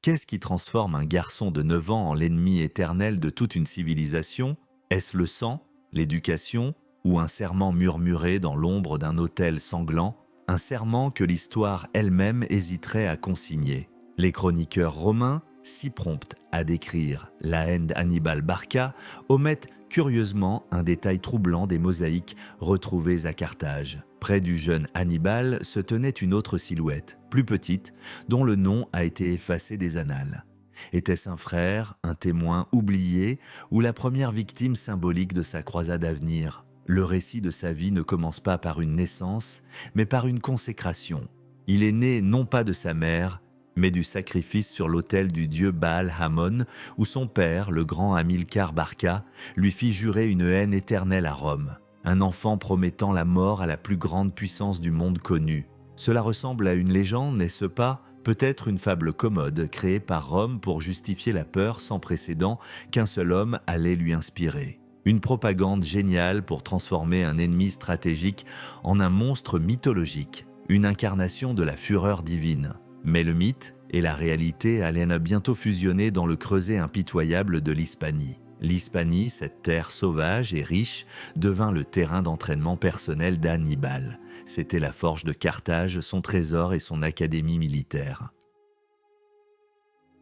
Qu'est-ce qui transforme un garçon de 9 ans en l'ennemi éternel de toute une civilisation? Est-ce le sang, l'éducation ou un serment murmuré dans l'ombre d'un autel sanglant? Un serment que l'histoire elle-même hésiterait à consigner. Les chroniqueurs romains, si prompts à décrire la haine d'Hannibal Barca, omettent curieusement un détail troublant des mosaïques retrouvées à Carthage. Près du jeune Hannibal se tenait une autre silhouette, plus petite, dont le nom a été effacé des annales. Était-ce un frère, un témoin oublié, ou la première victime symbolique de sa croisade à venir? Le récit de sa vie ne commence pas par une naissance, mais par une consécration. Il est né non pas de sa mère, mais du sacrifice sur l'autel du dieu Baal Hamon, où son père, le grand Hamilcar Barca, lui fit jurer une haine éternelle à Rome. Un enfant promettant la mort à la plus grande puissance du monde connu. Cela ressemble à une légende, n'est-ce pas? Peut-être une fable commode créée par Rome pour justifier la peur sans précédent qu'un seul homme allait lui inspirer. Une propagande géniale pour transformer un ennemi stratégique en un monstre mythologique, une incarnation de la fureur divine. Mais le mythe et la réalité allaient bientôt fusionner dans le creuset impitoyable de l'Hispanie. L'Hispanie, cette terre sauvage et riche, devint le terrain d'entraînement personnel d'Hannibal. C'était la forge de Carthage, son trésor et son académie militaire.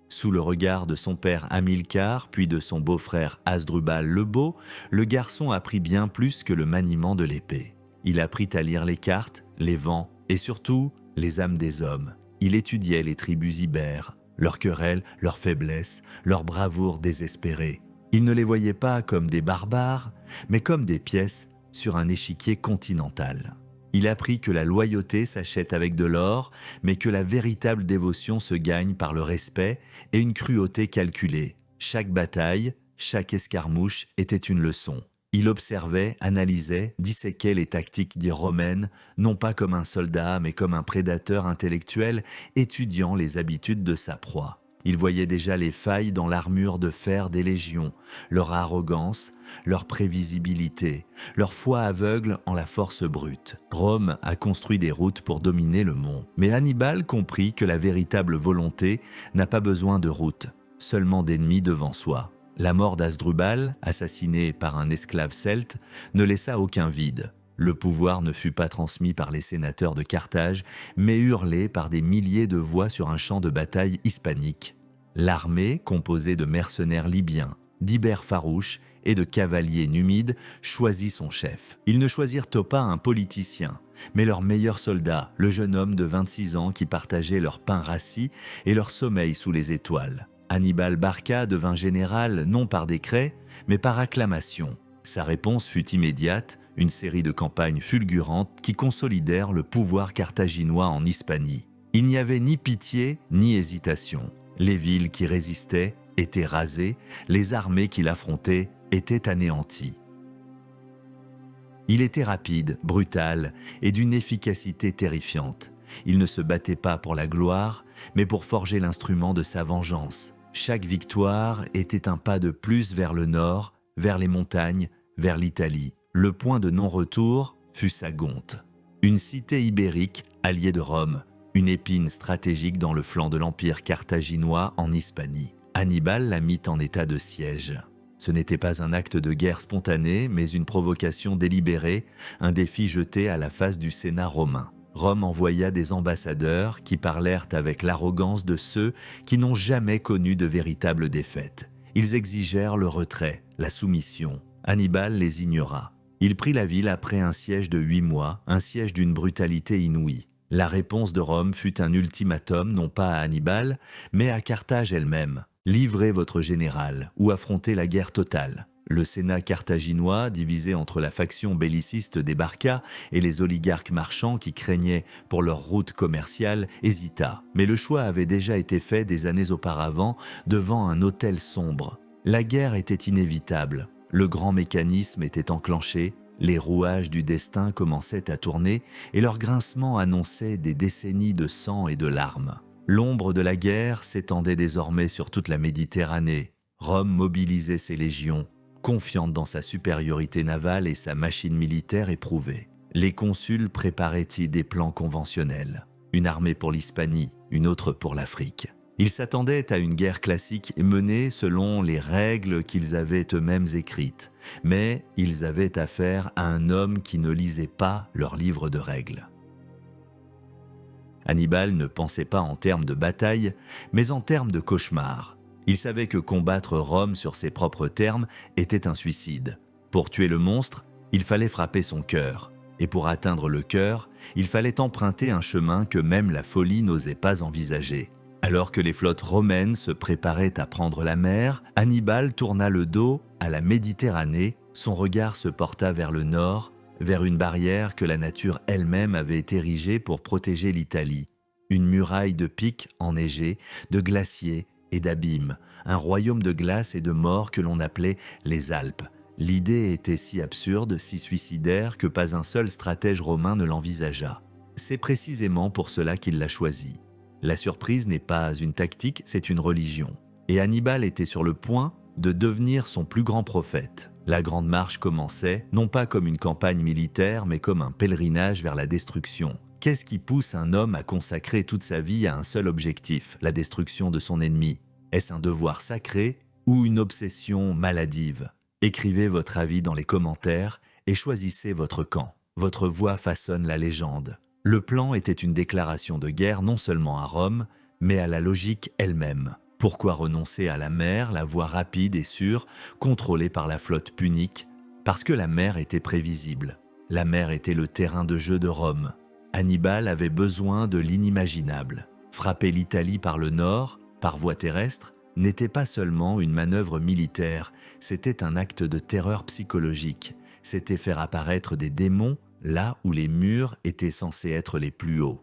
Sous le regard de son père Hamilcar, puis de son beau-frère Hasdrubal le Beau, le garçon apprit bien plus que le maniement de l'épée. Il apprit à lire les cartes, les vents et surtout les âmes des hommes. Il étudiait les tribus ibères, leurs querelles, leurs faiblesses, leur bravoure désespérée. Il ne les voyait pas comme des barbares, mais comme des pièces sur un échiquier continental. Il apprit que la loyauté s'achète avec de l'or, mais que la véritable dévotion se gagne par le respect et une cruauté calculée. Chaque bataille, chaque escarmouche était une leçon. Il observait, analysait, disséquait les tactiques romaines, non pas comme un soldat, mais comme un prédateur intellectuel étudiant les habitudes de sa proie. Il voyait déjà les failles dans l'armure de fer des légions, leur arrogance, leur prévisibilité, leur foi aveugle en la force brute. Rome a construit des routes pour dominer le monde. Mais Hannibal comprit que la véritable volonté n'a pas besoin de routes, seulement d'ennemis devant soi. La mort d'Hasdrubal, assassiné par un esclave celte, ne laissa aucun vide. Le pouvoir ne fut pas transmis par les sénateurs de Carthage, mais hurlé par des milliers de voix sur un champ de bataille hispanique. L'armée, composée de mercenaires libyens, d'ibères farouches et de cavaliers numides, choisit son chef. Ils ne choisirent pas un politicien, mais leur meilleur soldat, le jeune homme de 26 ans qui partageait leur pain rassis et leur sommeil sous les étoiles. Hannibal Barca devint général non par décret, mais par acclamation. Sa réponse fut immédiate, une série de campagnes fulgurantes qui consolidèrent le pouvoir carthaginois en Hispanie. Il n'y avait ni pitié ni hésitation. Les villes qui résistaient étaient rasées, les armées qui l'affrontaient étaient anéanties. Il était rapide, brutal et d'une efficacité terrifiante. Il ne se battait pas pour la gloire, mais pour forger l'instrument de sa vengeance. Chaque victoire était un pas de plus vers le nord, vers les montagnes, vers l'Italie. Le point de non-retour fut Sagonte, une cité ibérique alliée de Rome, une épine stratégique dans le flanc de l'empire carthaginois en Hispanie. Hannibal la mit en état de siège. Ce n'était pas un acte de guerre spontané, mais une provocation délibérée, un défi jeté à la face du Sénat romain. Rome envoya des ambassadeurs qui parlèrent avec l'arrogance de ceux qui n'ont jamais connu de véritable défaite. Ils exigèrent le retrait, la soumission. Hannibal les ignora. Il prit la ville après un siège de 8 mois, un siège d'une brutalité inouïe. La réponse de Rome fut un ultimatum non pas à Hannibal, mais à Carthage elle-même. Livrez votre général ou affrontez la guerre totale. Le Sénat carthaginois, divisé entre la faction belliciste des Barca et les oligarques marchands qui craignaient pour leur route commerciale, hésita. Mais le choix avait déjà été fait des années auparavant devant un autel sombre. La guerre était inévitable. Le grand mécanisme était enclenché, les rouages du destin commençaient à tourner et leur grincement annonçait des décennies de sang et de larmes. L'ombre de la guerre s'étendait désormais sur toute la Méditerranée. Rome mobilisait ses légions, confiante dans sa supériorité navale et sa machine militaire éprouvée. Les consuls préparaient des plans conventionnels. Une armée pour l'Hispanie, une autre pour l'Afrique. Ils s'attendaient à une guerre classique menée selon les règles qu'ils avaient eux-mêmes écrites, mais ils avaient affaire à un homme qui ne lisait pas leur livre de règles. Hannibal ne pensait pas en termes de bataille, mais en termes de cauchemar. Il savait que combattre Rome sur ses propres termes était un suicide. Pour tuer le monstre, il fallait frapper son cœur. Et pour atteindre le cœur, il fallait emprunter un chemin que même la folie n'osait pas envisager. Alors que les flottes romaines se préparaient à prendre la mer, Hannibal tourna le dos à la Méditerranée, son regard se porta vers le nord, vers une barrière que la nature elle-même avait érigée pour protéger l'Italie. Une muraille de pics enneigés, de glaciers et d'abîmes, un royaume de glace et de mort que l'on appelait les Alpes. L'idée était si absurde, si suicidaire que pas un seul stratège romain ne l'envisagea. C'est précisément pour cela qu'il l'a choisi. La surprise n'est pas une tactique, c'est une religion. Et Hannibal était sur le point de devenir son plus grand prophète. La Grande Marche commençait, non pas comme une campagne militaire, mais comme un pèlerinage vers la destruction. Qu'est-ce qui pousse un homme à consacrer toute sa vie à un seul objectif, la destruction de son ennemi? Est-ce un devoir sacré ou une obsession maladive? Écrivez votre avis dans les commentaires et choisissez votre camp. Votre voix façonne la légende. Le plan était une déclaration de guerre non seulement à Rome, mais à la logique elle-même. Pourquoi renoncer à la mer, la voie rapide et sûre, contrôlée par la flotte punique? Parce que la mer était prévisible. La mer était le terrain de jeu de Rome. Hannibal avait besoin de l'inimaginable. Frapper l'Italie par le nord, par voie terrestre, n'était pas seulement une manœuvre militaire, c'était un acte de terreur psychologique. C'était faire apparaître des démons là où les murs étaient censés être les plus hauts.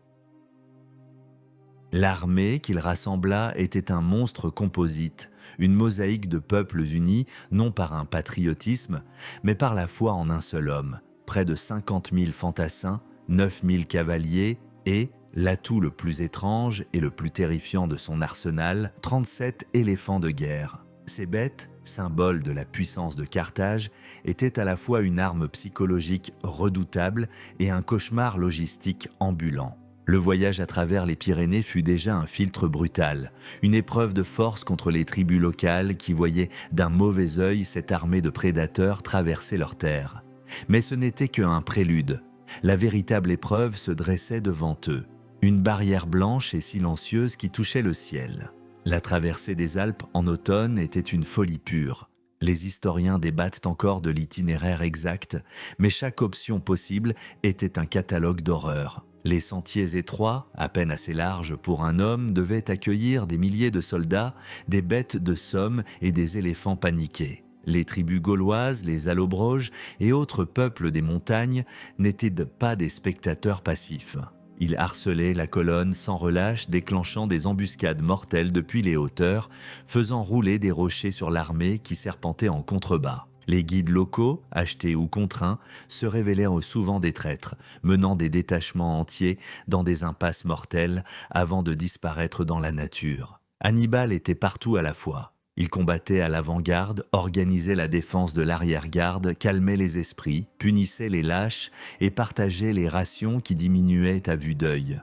L'armée qu'il rassembla était un monstre composite, une mosaïque de peuples unis, non par un patriotisme, mais par la foi en un seul homme. Près de 50 000 fantassins, 9 000 cavaliers et, l'atout le plus étrange et le plus terrifiant de son arsenal, 37 éléphants de guerre. Ces bêtes, symboles de la puissance de Carthage, étaient à la fois une arme psychologique redoutable et un cauchemar logistique ambulant. Le voyage à travers les Pyrénées fut déjà un filtre brutal, une épreuve de force contre les tribus locales qui voyaient d'un mauvais œil cette armée de prédateurs traverser leurs terres. Mais ce n'était qu'un prélude. La véritable épreuve se dressait devant eux, une barrière blanche et silencieuse qui touchait le ciel. La traversée des Alpes en automne était une folie pure. Les historiens débattent encore de l'itinéraire exact, mais chaque option possible était un catalogue d'horreurs. Les sentiers étroits, à peine assez larges pour un homme, devaient accueillir des milliers de soldats, des bêtes de somme et des éléphants paniqués. Les tribus gauloises, les Allobroges et autres peuples des montagnes n'étaient pas des spectateurs passifs. Ils harcelaient la colonne sans relâche, déclenchant des embuscades mortelles depuis les hauteurs, faisant rouler des rochers sur l'armée qui serpentait en contrebas. Les guides locaux, achetés ou contraints, se révélèrent souvent des traîtres, menant des détachements entiers dans des impasses mortelles avant de disparaître dans la nature. Hannibal était partout à la fois. Il combattait à l'avant-garde, organisait la défense de l'arrière-garde, calmait les esprits, punissait les lâches et partageait les rations qui diminuaient à vue d'œil.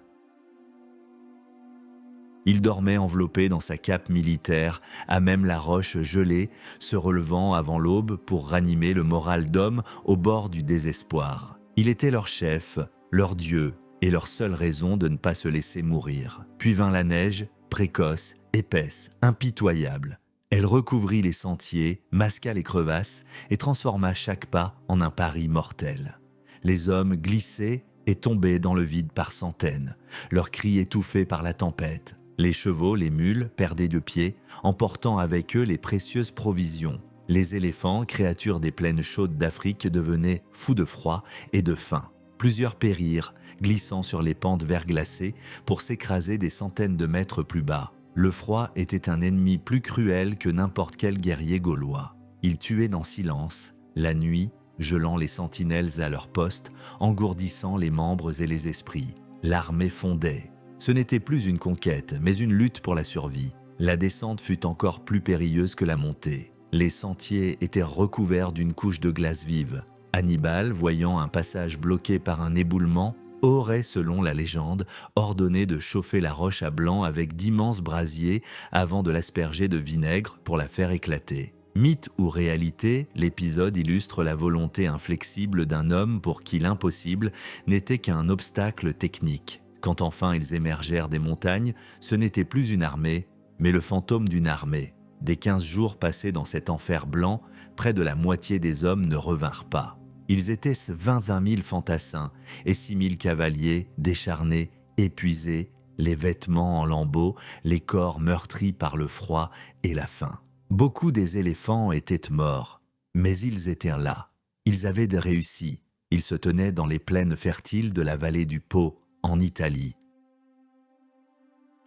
Il dormait enveloppé dans sa cape militaire, à même la roche gelée, se relevant avant l'aube pour ranimer le moral d'homme au bord du désespoir. Il était leur chef, leur dieu et leur seule raison de ne pas se laisser mourir. Puis vint la neige, précoce, épaisse, impitoyable. Elle recouvrit les sentiers, masqua les crevasses et transforma chaque pas en un pari mortel. Les hommes glissaient et tombaient dans le vide par centaines, leurs cris étouffés par la tempête. Les chevaux, les mules, perdaient de pied, emportant avec eux les précieuses provisions. Les éléphants, créatures des plaines chaudes d'Afrique, devenaient fous de froid et de faim. Plusieurs périrent, glissant sur les pentes verglacées pour s'écraser des centaines de mètres plus bas. Le froid était un ennemi plus cruel que n'importe quel guerrier gaulois. Il tuait dans silence, la nuit, gelant les sentinelles à leur poste, engourdissant les membres et les esprits. L'armée fondait. Ce n'était plus une conquête, mais une lutte pour la survie. La descente fut encore plus périlleuse que la montée. Les sentiers étaient recouverts d'une couche de glace vive. Hannibal, voyant un passage bloqué par un éboulement, aurait, selon la légende, ordonné de chauffer la roche à blanc avec d'immenses brasiers avant de l'asperger de vinaigre pour la faire éclater. Mythe ou réalité, l'épisode illustre la volonté inflexible d'un homme pour qui l'impossible n'était qu'un obstacle technique. Quand enfin ils émergèrent des montagnes, ce n'était plus une armée, mais le fantôme d'une armée. Des 15 jours passés dans cet enfer blanc, près de la moitié des hommes ne revinrent pas. Ils étaient 21 000 fantassins et 6 000 cavaliers décharnés, épuisés, les vêtements en lambeaux, les corps meurtris par le froid et la faim. Beaucoup des éléphants étaient morts, mais ils étaient là. Ils avaient réussi. Ils se tenaient dans les plaines fertiles de la vallée du Pô, en Italie.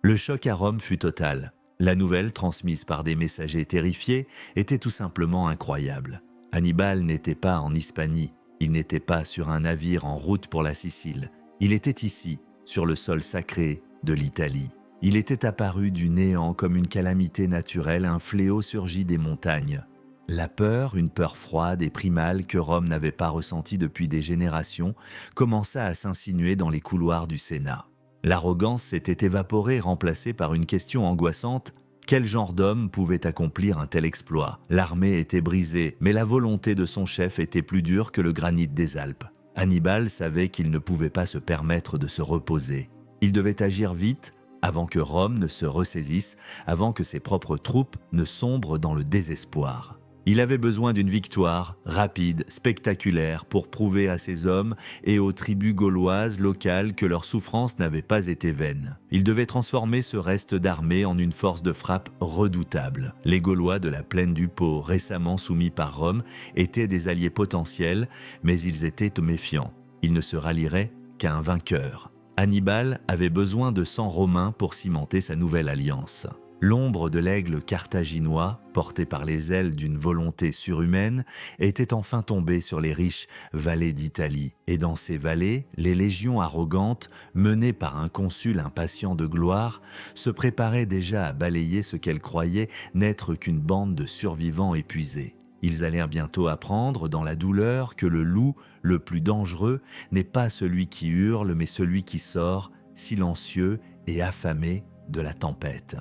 Le choc à Rome fut total. La nouvelle, transmise par des messagers terrifiés, était tout simplement incroyable. Hannibal n'était pas en Hispanie, il n'était pas sur un navire en route pour la Sicile. Il était ici, sur le sol sacré de l'Italie. Il était apparu du néant comme une calamité naturelle, un fléau surgi des montagnes. La peur, une peur froide et primale que Rome n'avait pas ressentie depuis des générations, commença à s'insinuer dans les couloirs du Sénat. L'arrogance s'était évaporée, remplacée par une question angoissante. Quel genre d'homme pouvait accomplir un tel exploit? L'armée était brisée, mais la volonté de son chef était plus dure que le granit des Alpes. Hannibal savait qu'il ne pouvait pas se permettre de se reposer. Il devait agir vite, avant que Rome ne se ressaisisse, avant que ses propres troupes ne sombrent dans le désespoir. Il avait besoin d'une victoire, rapide, spectaculaire, pour prouver à ses hommes et aux tribus gauloises locales que leur souffrance n'avait pas été vaine. Il devait transformer ce reste d'armée en une force de frappe redoutable. Les Gaulois de la plaine du Pô, récemment soumis par Rome, étaient des alliés potentiels, mais ils étaient méfiants. Ils ne se rallieraient qu'à un vainqueur. Hannibal avait besoin de sang romain pour cimenter sa nouvelle alliance. L'ombre de l'aigle carthaginois, porté par les ailes d'une volonté surhumaine, était enfin tombée sur les riches vallées d'Italie. Et dans ces vallées, les légions arrogantes, menées par un consul impatient de gloire, se préparaient déjà à balayer ce qu'elles croyaient n'être qu'une bande de survivants épuisés. Ils allèrent bientôt apprendre, dans la douleur, que le loup, le plus dangereux, n'est pas celui qui hurle, mais celui qui sort, silencieux et affamé, de la tempête.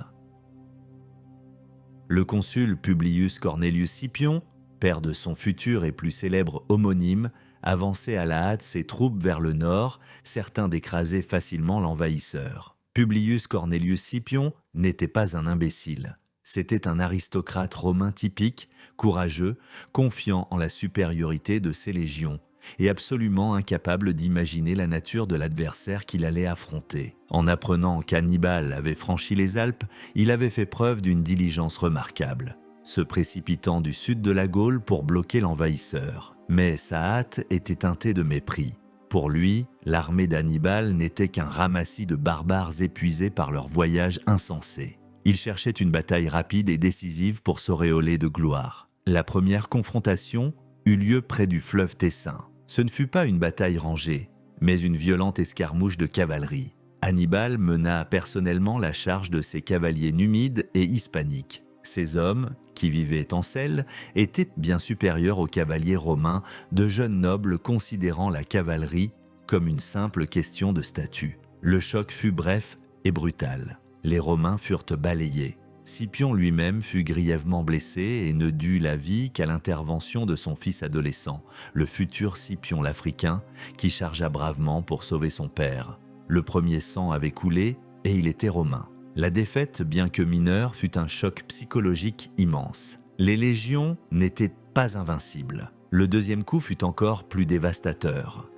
Le consul Publius Cornelius Scipion, père de son futur et plus célèbre homonyme, avançait à la hâte ses troupes vers le nord, certain d'écraser facilement l'envahisseur. Publius Cornelius Scipion n'était pas un imbécile. C'était un aristocrate romain typique, courageux, confiant en la supériorité de ses légions, et absolument incapable d'imaginer la nature de l'adversaire qu'il allait affronter. En apprenant qu'Hannibal avait franchi les Alpes, il avait fait preuve d'une diligence remarquable, se précipitant du sud de la Gaule pour bloquer l'envahisseur. Mais sa hâte était teintée de mépris. Pour lui, l'armée d'Hannibal n'était qu'un ramassis de barbares épuisés par leur voyage insensé. Il cherchait une bataille rapide et décisive pour s'auréoler de gloire. La première confrontation eut lieu près du fleuve Tessin. Ce ne fut pas une bataille rangée, mais une violente escarmouche de cavalerie. Hannibal mena personnellement la charge de ses cavaliers numides et hispaniques. Ces hommes, qui vivaient en selle, étaient bien supérieurs aux cavaliers romains, de jeunes nobles considérant la cavalerie comme une simple question de statut. Le choc fut bref et brutal. Les Romains furent balayés. Scipion lui-même fut grièvement blessé et ne dut la vie qu'à l'intervention de son fils adolescent, le futur Scipion l'Africain, qui chargea bravement pour sauver son père. Le premier sang avait coulé et il était romain. La défaite, bien que mineure, fut un choc psychologique immense. Les légions n'étaient pas invincibles. Le deuxième coup fut encore plus dévastateur.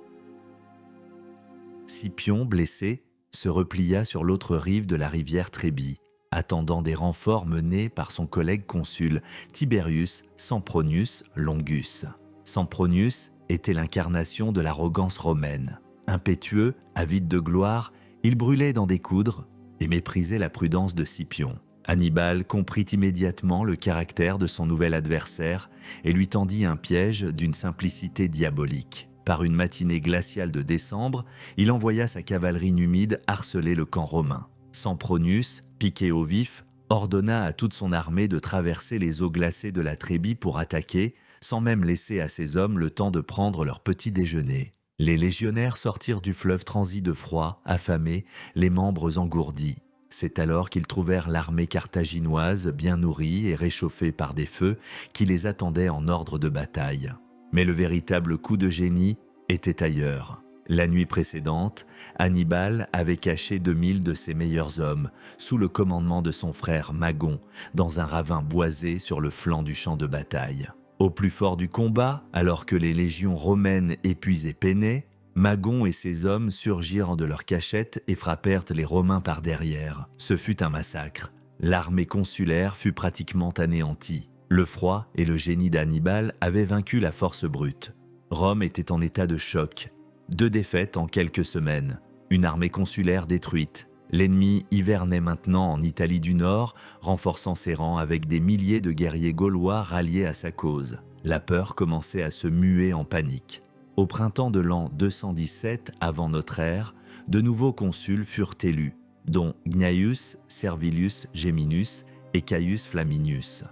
Scipion, blessé, se replia sur l'autre rive de la rivière Trébie, attendant des renforts menés par son collègue consul Tiberius Sempronius Longus. Sempronius était l'incarnation de l'arrogance romaine. Impétueux, avide de gloire, il brûlait d'en découdre et méprisait la prudence de Scipion. Hannibal comprit immédiatement le caractère de son nouvel adversaire et lui tendit un piège d'une simplicité diabolique. Par une matinée glaciale de décembre, il envoya sa cavalerie numide harceler le camp romain. Sempronius, piqué au vif, ordonna à toute son armée de traverser les eaux glacées de la Trébie pour attaquer, sans même laisser à ses hommes le temps de prendre leur petit déjeuner. Les légionnaires sortirent du fleuve transis de froid, affamés, les membres engourdis. C'est alors qu'ils trouvèrent l'armée carthaginoise bien nourrie et réchauffée par des feux qui les attendaient en ordre de bataille. Mais le véritable coup de génie était ailleurs. La nuit précédente, Hannibal avait caché 2000 de ses meilleurs hommes, sous le commandement de son frère Magon, dans un ravin boisé sur le flanc du champ de bataille. Au plus fort du combat, alors que les légions romaines épuisées peinaient, Magon et ses hommes surgirent de leur cachette et frappèrent les Romains par derrière. Ce fut un massacre. L'armée consulaire fut pratiquement anéantie. Le froid et le génie d'Hannibal avaient vaincu la force brute. Rome était en état de choc. 2 défaites en quelques semaines, une armée consulaire détruite. L'ennemi hivernait maintenant en Italie du Nord, renforçant ses rangs avec des milliers de guerriers gaulois ralliés à sa cause. La peur commençait à se muer en panique. Au printemps de l'an 217 avant notre ère, de nouveaux consuls furent élus, dont Gnaeus Servilius Geminus et Caius Flaminius.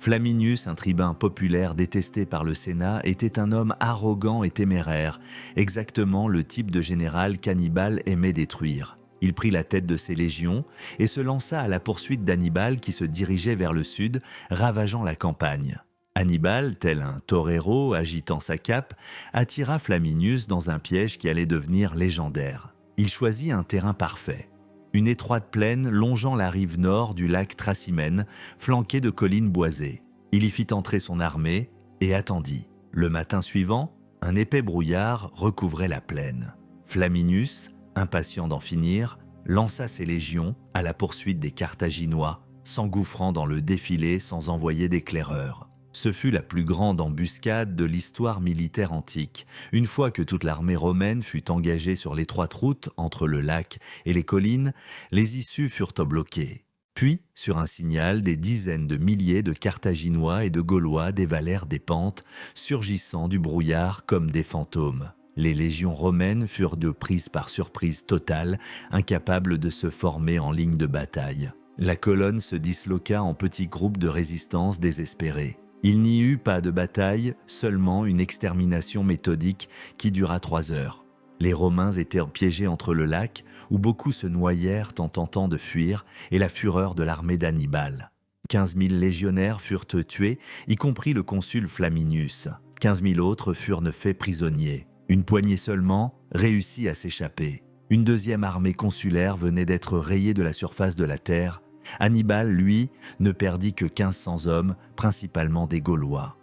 Flaminius, un tribun populaire détesté par le Sénat, était un homme arrogant et téméraire, exactement le type de général qu'Hannibal aimait détruire. Il prit la tête de ses légions et se lança à la poursuite d'Hannibal qui se dirigeait vers le sud, ravageant la campagne. Hannibal, tel un torero agitant sa cape, attira Flaminius dans un piège qui allait devenir légendaire. Il choisit un terrain parfait. Une étroite plaine longeant la rive nord du lac Tracymène, flanquée de collines boisées. Il y fit entrer son armée et attendit. Le matin suivant, un épais brouillard recouvrait la plaine. Flaminius, impatient d'en finir, lança ses légions à la poursuite des Carthaginois, s'engouffrant dans le défilé sans envoyer d'éclaireurs. Ce fut la plus grande embuscade de l'histoire militaire antique. Une fois que toute l'armée romaine fut engagée sur l'étroite route entre le lac et les collines, les issues furent bloquées. Puis, sur un signal, des dizaines de milliers de Carthaginois et de Gaulois dévalèrent des pentes, surgissant du brouillard comme des fantômes. Les légions romaines furent prises par surprise totale, incapables de se former en ligne de bataille. La colonne se disloqua en petits groupes de résistance désespérés. Il n'y eut pas de bataille, seulement une extermination méthodique qui dura 3 heures. Les Romains étaient piégés entre le lac, où beaucoup se noyèrent en tentant de fuir, et la fureur de l'armée d'Hannibal. 15 000 légionnaires furent tués, y compris le consul Flaminius. 15 000 autres furent faits prisonniers. Une poignée seulement réussit à s'échapper. Une deuxième armée consulaire venait d'être rayée de la surface de la terre. Hannibal, lui, ne perdit que 1500 hommes, principalement des Gaulois.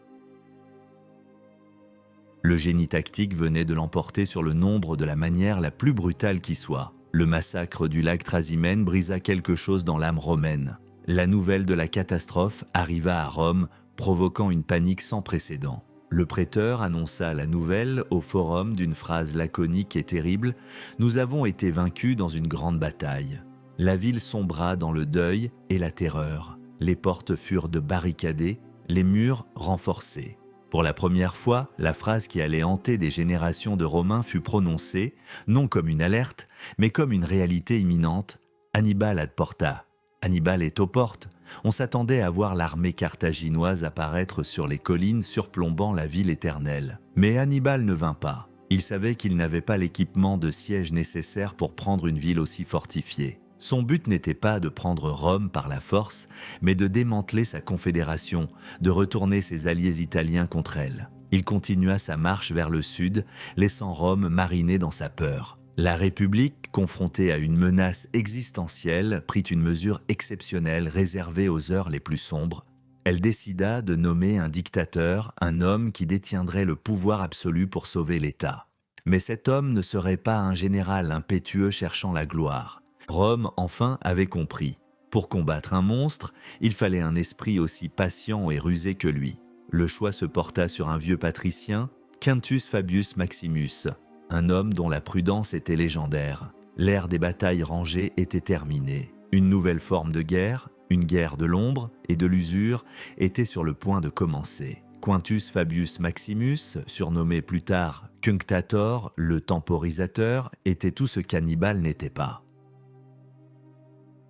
Le génie tactique venait de l'emporter sur le nombre de la manière la plus brutale qui soit. Le massacre du lac Tracymène brisa quelque chose dans l'âme romaine. La nouvelle de la catastrophe arriva à Rome, provoquant une panique sans précédent. Le préteur annonça la nouvelle au forum d'une phrase laconique et terrible « Nous avons été vaincus dans une grande bataille ». La ville sombra dans le deuil et la terreur. Les portes furent barricadées, les murs renforcés. Pour la première fois, la phrase qui allait hanter des générations de Romains fut prononcée, non comme une alerte, mais comme une réalité imminente. Hannibal ad porta. Hannibal est aux portes. On s'attendait à voir l'armée carthaginoise apparaître sur les collines surplombant la ville éternelle. Mais Hannibal ne vint pas. Il savait qu'il n'avait pas l'équipement de siège nécessaire pour prendre une ville aussi fortifiée. Son but n'était pas de prendre Rome par la force, mais de démanteler sa confédération, de retourner ses alliés italiens contre elle. Il continua sa marche vers le sud, laissant Rome mariner dans sa peur. La République, confrontée à une menace existentielle, prit une mesure exceptionnelle réservée aux heures les plus sombres. Elle décida de nommer un dictateur, un homme qui détiendrait le pouvoir absolu pour sauver l'État. Mais cet homme ne serait pas un général impétueux cherchant la gloire. Rome, enfin, avait compris. Pour combattre un monstre, il fallait un esprit aussi patient et rusé que lui. Le choix se porta sur un vieux patricien, Quintus Fabius Maximus, un homme dont la prudence était légendaire. L'ère des batailles rangées était terminée. Une nouvelle forme de guerre, une guerre de l'ombre et de l'usure, était sur le point de commencer. Quintus Fabius Maximus, surnommé plus tard Cunctator, le temporisateur, était tout ce qu'Hannibal n'était pas.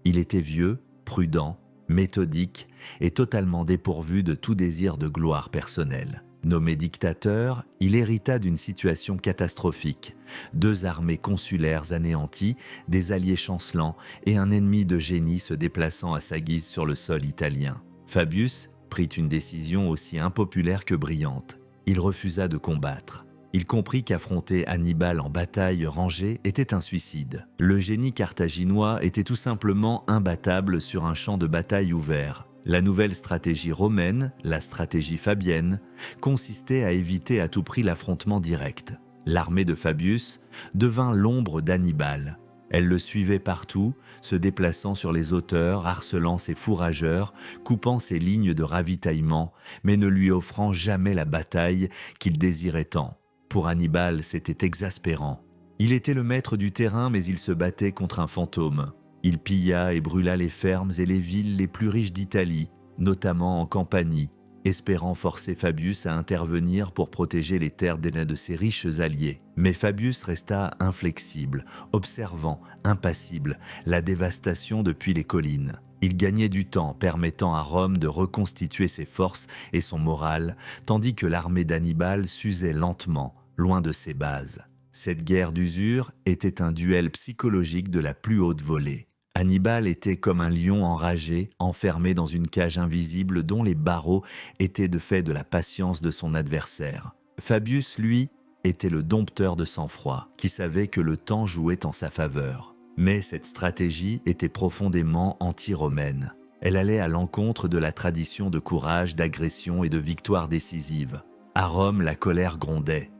Il était vieux, prudent, méthodique et totalement dépourvu de tout désir de gloire personnelle. Nommé dictateur, il hérita d'une situation catastrophique. 2 armées consulaires anéanties, des alliés chancelants et un ennemi de génie se déplaçant à sa guise sur le sol italien. Fabius prit une décision aussi impopulaire que brillante. Il refusa de combattre. Il comprit qu'affronter Hannibal en bataille rangée était un suicide. Le génie carthaginois était tout simplement imbattable sur un champ de bataille ouvert. La nouvelle stratégie romaine, la stratégie fabienne, consistait à éviter à tout prix l'affrontement direct. L'armée de Fabius devint l'ombre d'Hannibal. Elle le suivait partout, se déplaçant sur les hauteurs, harcelant ses fourrageurs, coupant ses lignes de ravitaillement, mais ne lui offrant jamais la bataille qu'il désirait tant. Pour Hannibal, c'était exaspérant. Il était le maître du terrain, mais il se battait contre un fantôme. Il pilla et brûla les fermes et les villes les plus riches d'Italie, notamment en Campanie, espérant forcer Fabius à intervenir pour protéger les terres d'un de ses riches alliés. Mais Fabius resta inflexible, observant, impassible, la dévastation depuis les collines. Il gagnait du temps, permettant à Rome de reconstituer ses forces et son moral, tandis que l'armée d'Hannibal s'usait lentement, loin de ses bases. Cette guerre d'usure était un duel psychologique de la plus haute volée. Hannibal était comme un lion enragé, enfermé dans une cage invisible dont les barreaux étaient de fait de la patience de son adversaire. Fabius, lui, était le dompteur de sang-froid, qui savait que le temps jouait en sa faveur. Mais cette stratégie était profondément anti-romaine. Elle allait à l'encontre de la tradition de courage, d'agression et de victoire décisive. À Rome, la colère grondait.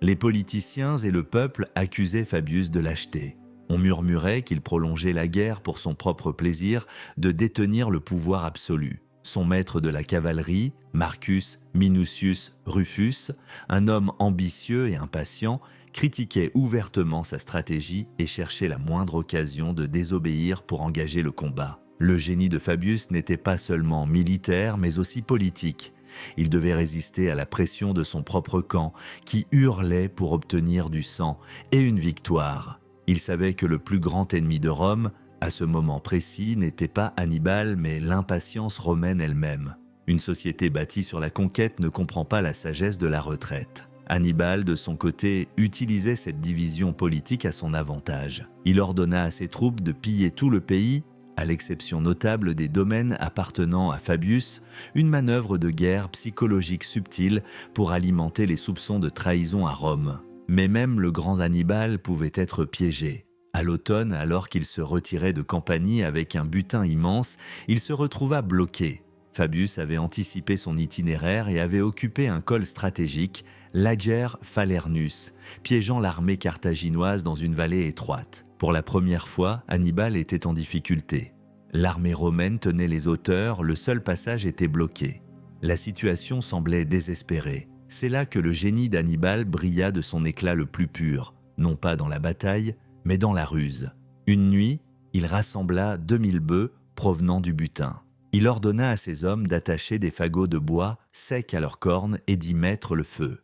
Les politiciens et le peuple accusaient Fabius de lâcheté. On murmurait qu'il prolongeait la guerre pour son propre plaisir de détenir le pouvoir absolu. Son maître de la cavalerie, Marcus Minucius Rufus, un homme ambitieux et impatient, critiquait ouvertement sa stratégie et cherchait la moindre occasion de désobéir pour engager le combat. Le génie de Fabius n'était pas seulement militaire, mais aussi politique. Il devait résister à la pression de son propre camp, qui hurlait pour obtenir du sang et une victoire. Il savait que le plus grand ennemi de Rome, à ce moment précis, n'était pas Hannibal, mais l'impatience romaine elle-même. Une société bâtie sur la conquête ne comprend pas la sagesse de la retraite. Hannibal, de son côté, utilisait cette division politique à son avantage. Il ordonna à ses troupes de piller tout le pays, à l'exception notable des domaines appartenant à Fabius, une manœuvre de guerre psychologique subtile pour alimenter les soupçons de trahison à Rome. Mais même le grand Hannibal pouvait être piégé. À l'automne, alors qu'il se retirait de Campanie avec un butin immense, il se retrouva bloqué. Fabius avait anticipé son itinéraire et avait occupé un col stratégique, l'Ager Falernus, piégeant l'armée carthaginoise dans une vallée étroite. Pour la première fois, Hannibal était en difficulté. L'armée romaine tenait les hauteurs, le seul passage était bloqué. La situation semblait désespérée. C'est là que le génie d'Hannibal brilla de son éclat le plus pur, non pas dans la bataille, mais dans la ruse. Une nuit, il rassembla 2000 bœufs provenant du butin. Il ordonna à ses hommes d'attacher des fagots de bois secs à leurs cornes et d'y mettre le feu.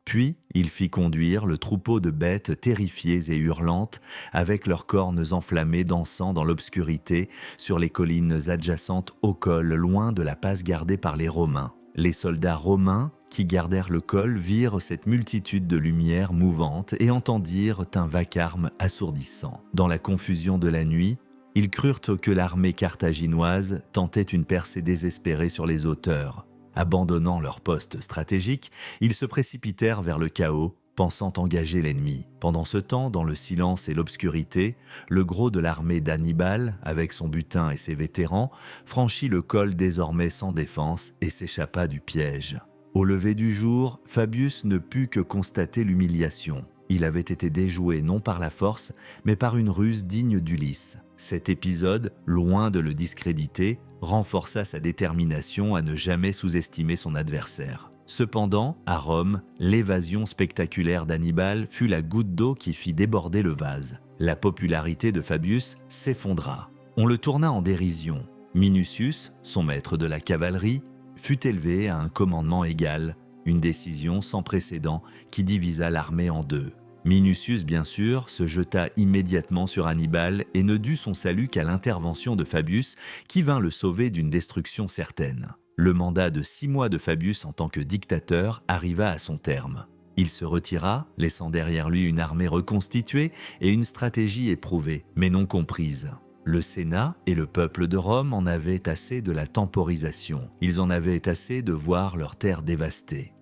Puis, il fit conduire le troupeau de bêtes terrifiées et hurlantes, avec leurs cornes enflammées dansant dans l'obscurité sur les collines adjacentes au col, loin de la passe gardée par les Romains. Les soldats romains qui gardèrent le col virent cette multitude de lumières mouvantes et entendirent un vacarme assourdissant. Dans la confusion de la nuit, ils crurent que l'armée carthaginoise tentait une percée désespérée sur les hauteurs. Abandonnant leur poste stratégique, ils se précipitèrent vers le chaos, pensant engager l'ennemi. Pendant ce temps, dans le silence et l'obscurité, le gros de l'armée d'Hannibal, avec son butin et ses vétérans, franchit le col désormais sans défense et s'échappa du piège. Au lever du jour, Fabius ne put que constater l'humiliation. Il avait été déjoué non par la force, mais par une ruse digne d'Ulysse. Cet épisode, loin de le discréditer, renforça sa détermination à ne jamais sous-estimer son adversaire. Cependant, à Rome, l'évasion spectaculaire d'Hannibal fut la goutte d'eau qui fit déborder le vase. La popularité de Fabius s'effondra. On le tourna en dérision. Minucius, son maître de la cavalerie, fut élevé à un commandement égal, une décision sans précédent qui divisa l'armée en deux. Minucius, bien sûr, se jeta immédiatement sur Hannibal et ne dut son salut qu'à l'intervention de Fabius qui vint le sauver d'une destruction certaine. Le mandat de 6 mois de Fabius en tant que dictateur arriva à son terme. Il se retira, laissant derrière lui une armée reconstituée et une stratégie éprouvée, mais non comprise. Le Sénat et le peuple de Rome en avaient assez de la temporisation. Ils en avaient assez de voir leurs terres dévastées.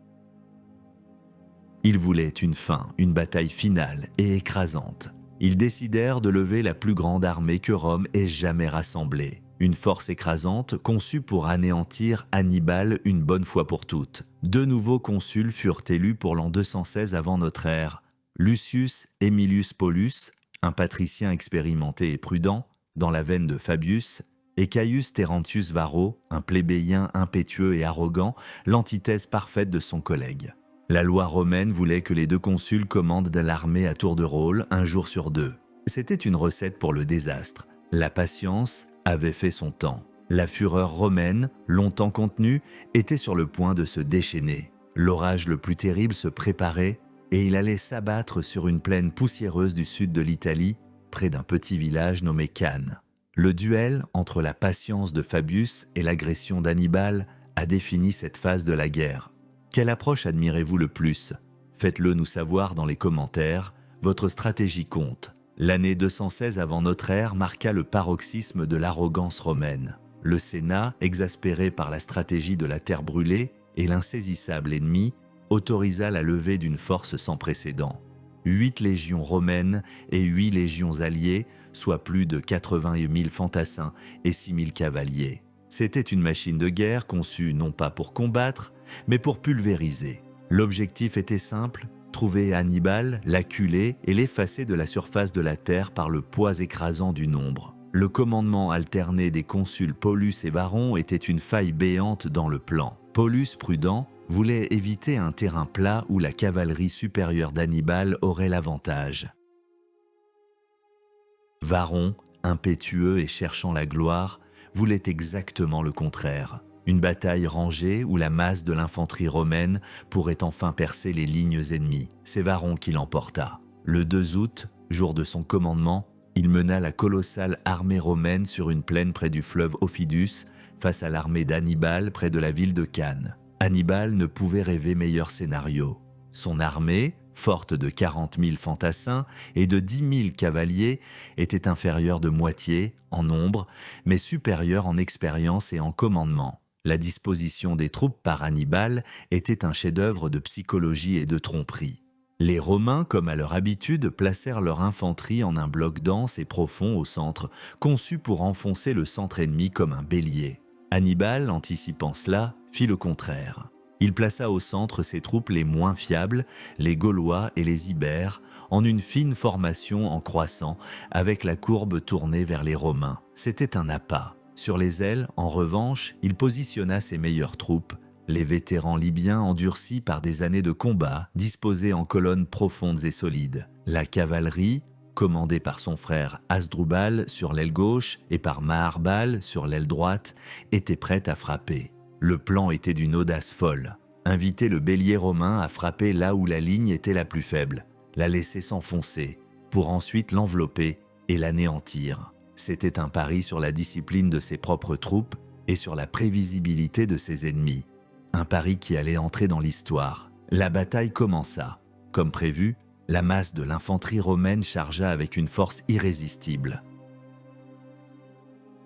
Ils voulaient une fin, une bataille finale et écrasante. Ils décidèrent de lever la plus grande armée que Rome ait jamais rassemblée. Une force écrasante conçue pour anéantir Hannibal une bonne fois pour toutes. 2 nouveaux consuls furent élus pour l'an 216 avant notre ère. Lucius Aemilius Paulus, un patricien expérimenté et prudent, dans la veine de Fabius, et Caius Terentius Varro, un plébéien impétueux et arrogant, l'antithèse parfaite de son collègue. La loi romaine voulait que les 2 consuls commandent de l'armée à tour de rôle, un jour sur 2. C'était une recette pour le désastre. La patience avait fait son temps. La fureur romaine, longtemps contenue, était sur le point de se déchaîner. L'orage le plus terrible se préparait et il allait s'abattre sur une plaine poussiéreuse du sud de l'Italie, près d'un petit village nommé Cannes. Le duel entre la patience de Fabius et l'agression d'Hannibal a défini cette phase de la guerre. Quelle approche admirez-vous le plus? Faites-le nous savoir dans les commentaires, votre stratégie compte. L'année 216 avant notre ère marqua le paroxysme de l'arrogance romaine. Le Sénat, exaspéré par la stratégie de la terre brûlée et l'insaisissable ennemi, autorisa la levée d'une force sans précédent. 8 légions romaines et 8 légions alliées, soit plus de 80 000 fantassins et 6 000 cavaliers. C'était une machine de guerre conçue non pas pour combattre, mais pour pulvériser. L'objectif était simple, trouver Hannibal, l'acculer et l'effacer de la surface de la terre par le poids écrasant du nombre. Le commandement alterné des consuls Paulus et Varron était une faille béante dans le plan. Paulus, prudent, voulait éviter un terrain plat où la cavalerie supérieure d'Hannibal aurait l'avantage. Varron, impétueux et cherchant la gloire, voulait exactement le contraire. Une bataille rangée où la masse de l'infanterie romaine pourrait enfin percer les lignes ennemies. C'est Varron qui l'emporta. Le 2 août, jour de son commandement, il mena la colossale armée romaine sur une plaine près du fleuve Ophidus, face à l'armée d'Hannibal près de la ville de Cannes. Hannibal ne pouvait rêver meilleur scénario. Son armée, forte de 40 000 fantassins et de 10 000 cavaliers, était inférieure de moitié en nombre, mais supérieure en expérience et en commandement. La disposition des troupes par Hannibal était un chef-d'œuvre de psychologie et de tromperie. Les Romains, comme à leur habitude, placèrent leur infanterie en un bloc dense et profond au centre, conçu pour enfoncer le centre ennemi comme un bélier. Hannibal, anticipant cela, fit le contraire. Il plaça au centre ses troupes les moins fiables, les Gaulois et les Ibères, en une fine formation en croissant, avec la courbe tournée vers les Romains. C'était un appât. Sur les ailes, en revanche, il positionna ses meilleures troupes, les vétérans libyens endurcis par des années de combat, disposés en colonnes profondes et solides. La cavalerie, commandée par son frère Hasdrubal sur l'aile gauche et par Maharbal sur l'aile droite, était prête à frapper. Le plan était d'une audace folle. Inviter le bélier romain à frapper là où la ligne était la plus faible, la laisser s'enfoncer, pour ensuite l'envelopper et l'anéantir. C'était un pari sur la discipline de ses propres troupes et sur la prévisibilité de ses ennemis. Un pari qui allait entrer dans l'histoire. La bataille commença. Comme prévu, la masse de l'infanterie romaine chargea avec une force irrésistible.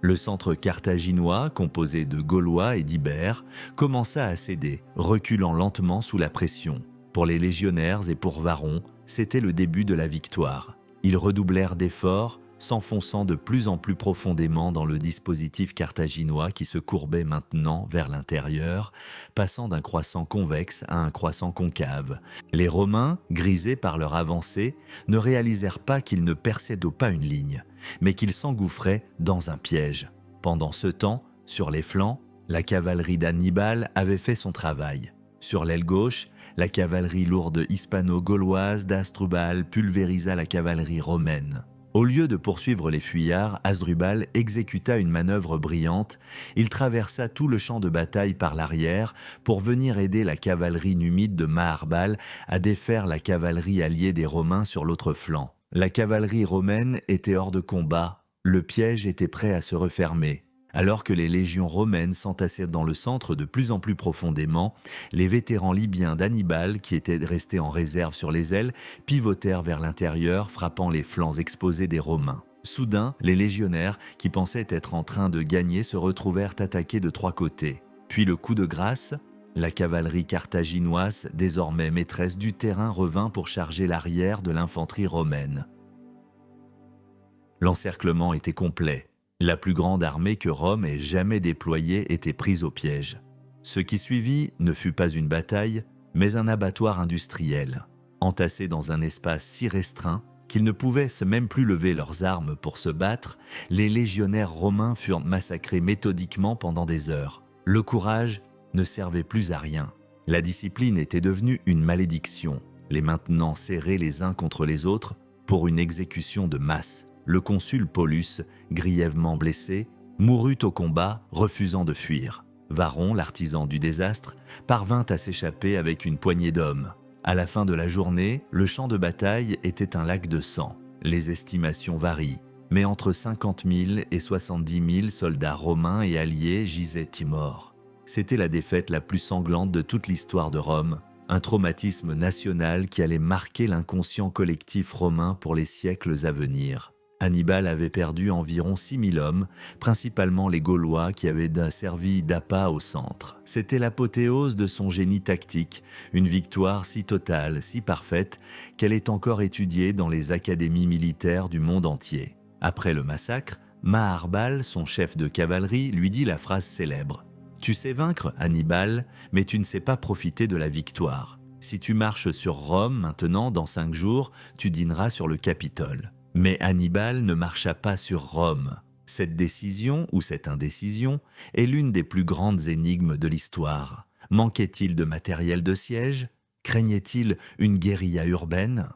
Le centre carthaginois, composé de Gaulois et d'Ibères, commença à céder, reculant lentement sous la pression. Pour les légionnaires et pour Varron, c'était le début de la victoire. Ils redoublèrent d'efforts, s'enfonçant de plus en plus profondément dans le dispositif carthaginois qui se courbait maintenant vers l'intérieur, passant d'un croissant convexe à un croissant concave. Les Romains, grisés par leur avancée, ne réalisèrent pas qu'ils ne perçaient d'au pas une ligne, mais qu'ils s'engouffraient dans un piège. Pendant ce temps, sur les flancs, la cavalerie d'Hannibal avait fait son travail. Sur l'aile gauche, la cavalerie lourde hispano-gauloise d'Hasdrubal pulvérisa la cavalerie romaine. Au lieu de poursuivre les fuyards, Hasdrubal exécuta une manœuvre brillante. Il traversa tout le champ de bataille par l'arrière pour venir aider la cavalerie numide de Maharbal à défaire la cavalerie alliée des Romains sur l'autre flanc. La cavalerie romaine était hors de combat. Le piège était prêt à se refermer. Alors que les légions romaines s'entassaient dans le centre de plus en plus profondément, les vétérans libyens d'Hannibal, qui étaient restés en réserve sur les ailes, pivotèrent vers l'intérieur, frappant les flancs exposés des Romains. Soudain, les légionnaires, qui pensaient être en train de gagner, se retrouvèrent attaqués de 3 côtés. Puis le coup de grâce, la cavalerie carthaginoise, désormais maîtresse du terrain, revint pour charger l'arrière de l'infanterie romaine. L'encerclement était complet. La plus grande armée que Rome ait jamais déployée était prise au piège. Ce qui suivit ne fut pas une bataille, mais un abattoir industriel. Entassés dans un espace si restreint qu'ils ne pouvaient même plus lever leurs armes pour se battre, les légionnaires romains furent massacrés méthodiquement pendant des heures. Le courage ne servait plus à rien. La discipline était devenue une malédiction, les maintenant serrés les uns contre les autres pour une exécution de masse. Le consul Paulus, grièvement blessé, mourut au combat, refusant de fuir. Varron, l'artisan du désastre, parvint à s'échapper avec une poignée d'hommes. À la fin de la journée, le champ de bataille était un lac de sang. Les estimations varient, mais entre 50 000 et 70 000 soldats romains et alliés gisaient immorts. C'était la défaite la plus sanglante de toute l'histoire de Rome, un traumatisme national qui allait marquer l'inconscient collectif romain pour les siècles à venir. Hannibal avait perdu environ 6 000 hommes, principalement les Gaulois qui avaient servi d'appât au centre. C'était l'apothéose de son génie tactique, une victoire si totale, si parfaite, qu'elle est encore étudiée dans les académies militaires du monde entier. Après le massacre, Maharbal, son chef de cavalerie, lui dit la phrase célèbre « Tu sais vaincre, Hannibal, mais tu ne sais pas profiter de la victoire. Si tu marches sur Rome maintenant, dans 5 jours, tu dîneras sur le Capitole. » Mais Hannibal ne marcha pas sur Rome. Cette décision ou cette indécision est l'une des plus grandes énigmes de l'histoire. Manquait-il de matériel de siège? Craignait-il une guérilla urbaine?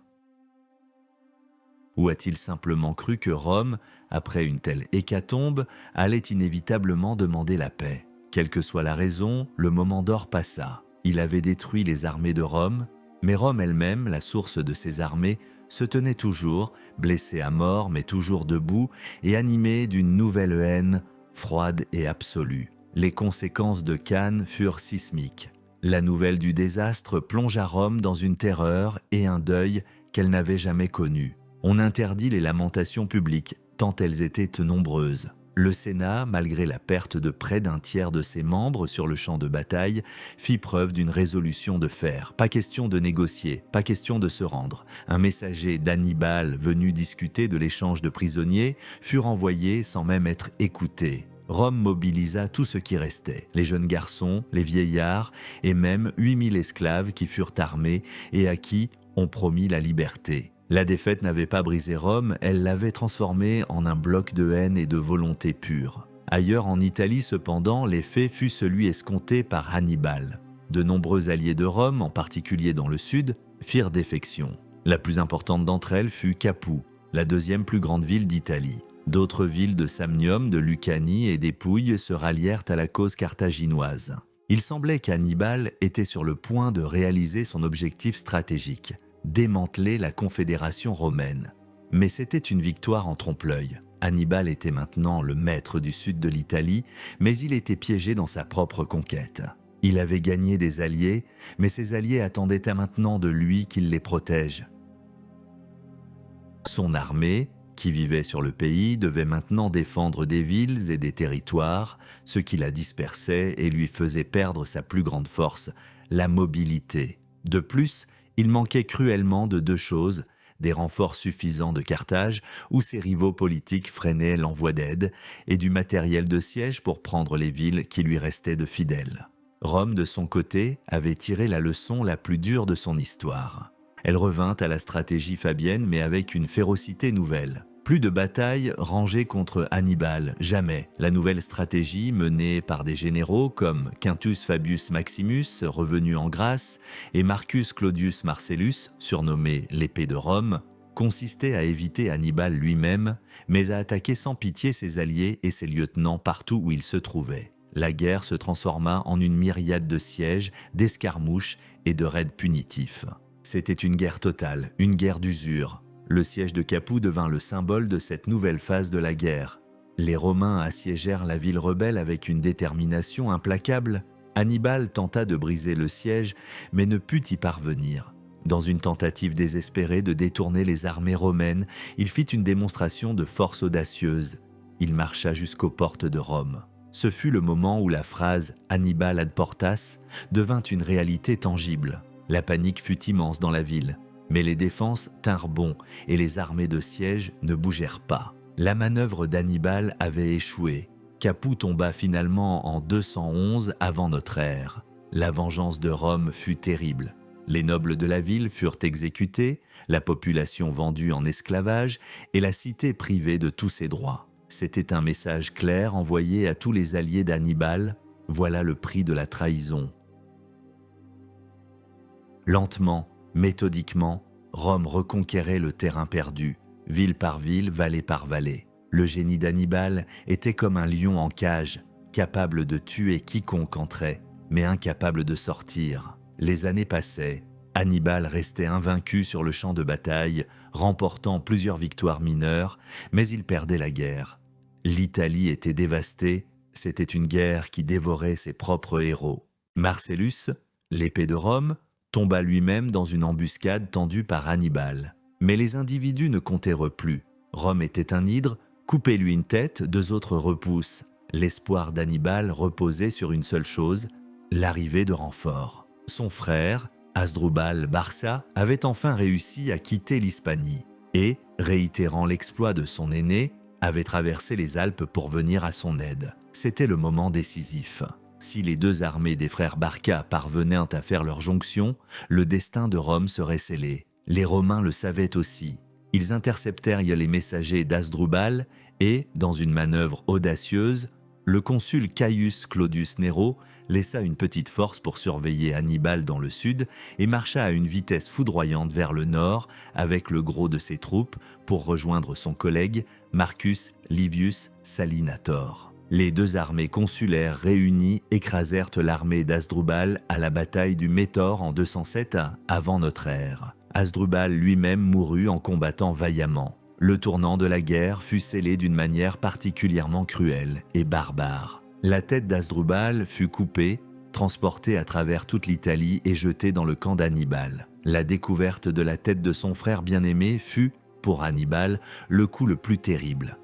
Ou a-t-il simplement cru que Rome, après une telle hécatombe, allait inévitablement demander la paix? Quelle que soit la raison, le moment d'or passa. Il avait détruit les armées de Rome, mais Rome elle-même, la source de ses armées, se tenait toujours, blessée à mort mais toujours debout et animée d'une nouvelle haine, froide et absolue. Les conséquences de Cannes furent sismiques. La nouvelle du désastre plongea Rome dans une terreur et un deuil qu'elle n'avait jamais connu. On interdit les lamentations publiques, tant elles étaient nombreuses. Le Sénat, malgré la perte de près d'un tiers de ses membres sur le champ de bataille, fit preuve d'une résolution de fer. Pas question de négocier, pas question de se rendre. Un messager d'Hannibal venu discuter de l'échange de prisonniers fut renvoyé sans même être écouté. Rome mobilisa tout ce qui restait, les jeunes garçons, les vieillards et même 8000 esclaves qui furent armés et à qui on promit la liberté. La défaite n'avait pas brisé Rome, elle l'avait transformée en un bloc de haine et de volonté pure. Ailleurs en Italie cependant, l'effet fut celui escompté par Hannibal. De nombreux alliés de Rome, en particulier dans le sud, firent défection. La plus importante d'entre elles fut Capoue, la deuxième plus grande ville d'Italie. D'autres villes de Samnium, de Lucanie et des Pouilles se rallièrent à la cause carthaginoise. Il semblait qu'Hannibal était sur le point de réaliser son objectif stratégique, démanteler la confédération romaine. Mais c'était une victoire en trompe-l'œil. Hannibal était maintenant le maître du sud de l'Italie, mais il était piégé dans sa propre conquête. Il avait gagné des alliés, mais ses alliés attendaient à maintenant de lui qu'il les protège. Son armée, qui vivait sur le pays, devait maintenant défendre des villes et des territoires, ce qui la dispersait et lui faisait perdre sa plus grande force, la mobilité. De plus, il manquait cruellement de 2 choses, des renforts suffisants de Carthage où ses rivaux politiques freinaient l'envoi d'aide et du matériel de siège pour prendre les villes qui lui restaient de fidèles. Rome, de son côté, avait tiré la leçon la plus dure de son histoire. Elle revint à la stratégie fabienne mais avec une férocité nouvelle. Plus de batailles rangées contre Hannibal, jamais. La nouvelle stratégie menée par des généraux comme Quintus Fabius Maximus, revenu en grâce, et Marcus Claudius Marcellus, surnommé l'épée de Rome, consistait à éviter Hannibal lui-même, mais à attaquer sans pitié ses alliés et ses lieutenants partout où ils se trouvaient. La guerre se transforma en une myriade de sièges, d'escarmouches et de raids punitifs. C'était une guerre totale, une guerre d'usure. Le siège de Capoue devint le symbole de cette nouvelle phase de la guerre. Les Romains assiégèrent la ville rebelle avec une détermination implacable. Hannibal tenta de briser le siège, mais ne put y parvenir. Dans une tentative désespérée de détourner les armées romaines, il fit une démonstration de force audacieuse. Il marcha jusqu'aux portes de Rome. Ce fut le moment où la phrase « Hannibal ad portas » devint une réalité tangible. La panique fut immense dans la ville, mais les défenses tinrent bon et les armées de siège ne bougèrent pas. La manœuvre d'Hannibal avait échoué. Capoue tomba finalement en 211 avant notre ère. La vengeance de Rome fut terrible. Les nobles de la ville furent exécutés, la population vendue en esclavage et la cité privée de tous ses droits. C'était un message clair envoyé à tous les alliés d'Hannibal. Voilà le prix de la trahison. Lentement, méthodiquement, Rome reconquérait le terrain perdu, ville par ville, vallée par vallée. Le génie d'Hannibal était comme un lion en cage, capable de tuer quiconque entrait, mais incapable de sortir. Les années passaient, Hannibal restait invaincu sur le champ de bataille, remportant plusieurs victoires mineures, mais il perdait la guerre. L'Italie était dévastée, c'était une guerre qui dévorait ses propres héros. Marcellus, l'épée de Rome, tomba lui-même dans une embuscade tendue par Hannibal. Mais les individus ne comptèrent plus. Rome était un hydre, coupez-lui une tête, deux autres repoussent. L'espoir d'Hannibal reposait sur une seule chose, l'arrivée de renforts. Son frère, Hasdrubal Barca, avait enfin réussi à quitter l'Hispanie et, réitérant l'exploit de son aîné, avait traversé les Alpes pour venir à son aide. C'était le moment décisif. Si les deux armées des frères Barca parvenaient à faire leur jonction, le destin de Rome serait scellé. Les Romains le savaient aussi. Ils interceptèrent les messagers d'Hasdrubal et, dans une manœuvre audacieuse, le consul Caius Claudius Nero laissa une petite force pour surveiller Hannibal dans le sud et marcha à une vitesse foudroyante vers le nord avec le gros de ses troupes pour rejoindre son collègue Marcus Livius Salinator. Les deux armées consulaires réunies écrasèrent l'armée d'Hasdrubal à la bataille du Métor en 207 avant notre ère. Hasdrubal lui-même mourut en combattant vaillamment. Le tournant de la guerre fut scellé d'une manière particulièrement cruelle et barbare. La tête d'Hasdrubal fut coupée, transportée à travers toute l'Italie et jetée dans le camp d'Hannibal. La découverte de la tête de son frère bien-aimé fut, pour Hannibal, le coup le plus terrible.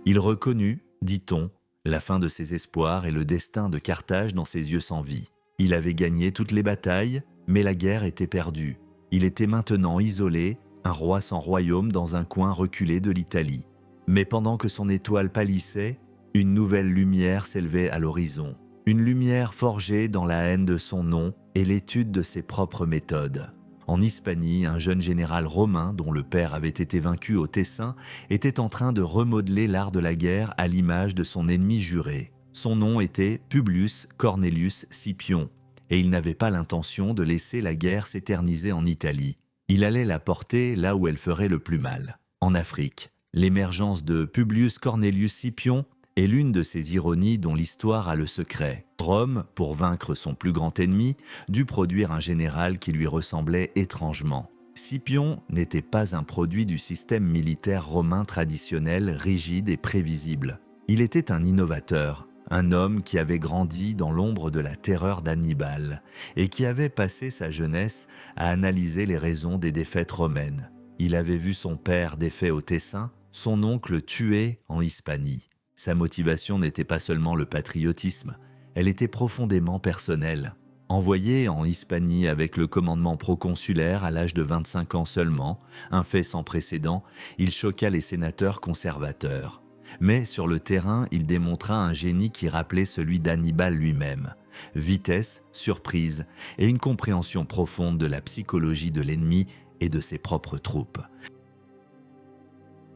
Il reconnut, dit-on, la fin de ses espoirs et le destin de Carthage dans ses yeux sans vie. Il avait gagné toutes les batailles, mais la guerre était perdue. Il était maintenant isolé, un roi sans royaume dans un coin reculé de l'Italie. Mais pendant que son étoile pâlissait, une nouvelle lumière s'élevait à l'horizon. Une lumière forgée dans la haine de son nom et l'étude de ses propres méthodes. En Hispanie, un jeune général romain, dont le père avait été vaincu au Tessin, était en train de remodeler l'art de la guerre à l'image de son ennemi juré. Son nom était Publius Cornelius Scipion, et il n'avait pas l'intention de laisser la guerre s'éterniser en Italie. Il allait la porter là où elle ferait le plus mal, en Afrique. L'émergence de Publius Cornelius Scipion est l'une de ces ironies dont l'histoire a le secret. Rome, pour vaincre son plus grand ennemi, dut produire un général qui lui ressemblait étrangement. Scipion n'était pas un produit du système militaire romain traditionnel, rigide et prévisible. Il était un innovateur, un homme qui avait grandi dans l'ombre de la terreur d'Hannibal et qui avait passé sa jeunesse à analyser les raisons des défaites romaines. Il avait vu son père défait au Tessin, son oncle tué en Hispanie. Sa motivation n'était pas seulement le patriotisme, elle était profondément personnelle. Envoyé en Hispanie avec le commandement proconsulaire à l'âge de 25 ans seulement, un fait sans précédent, il choqua les sénateurs conservateurs. Mais sur le terrain, il démontra un génie qui rappelait celui d'Hannibal lui-même. Vitesse, surprise et une compréhension profonde de la psychologie de l'ennemi et de ses propres troupes.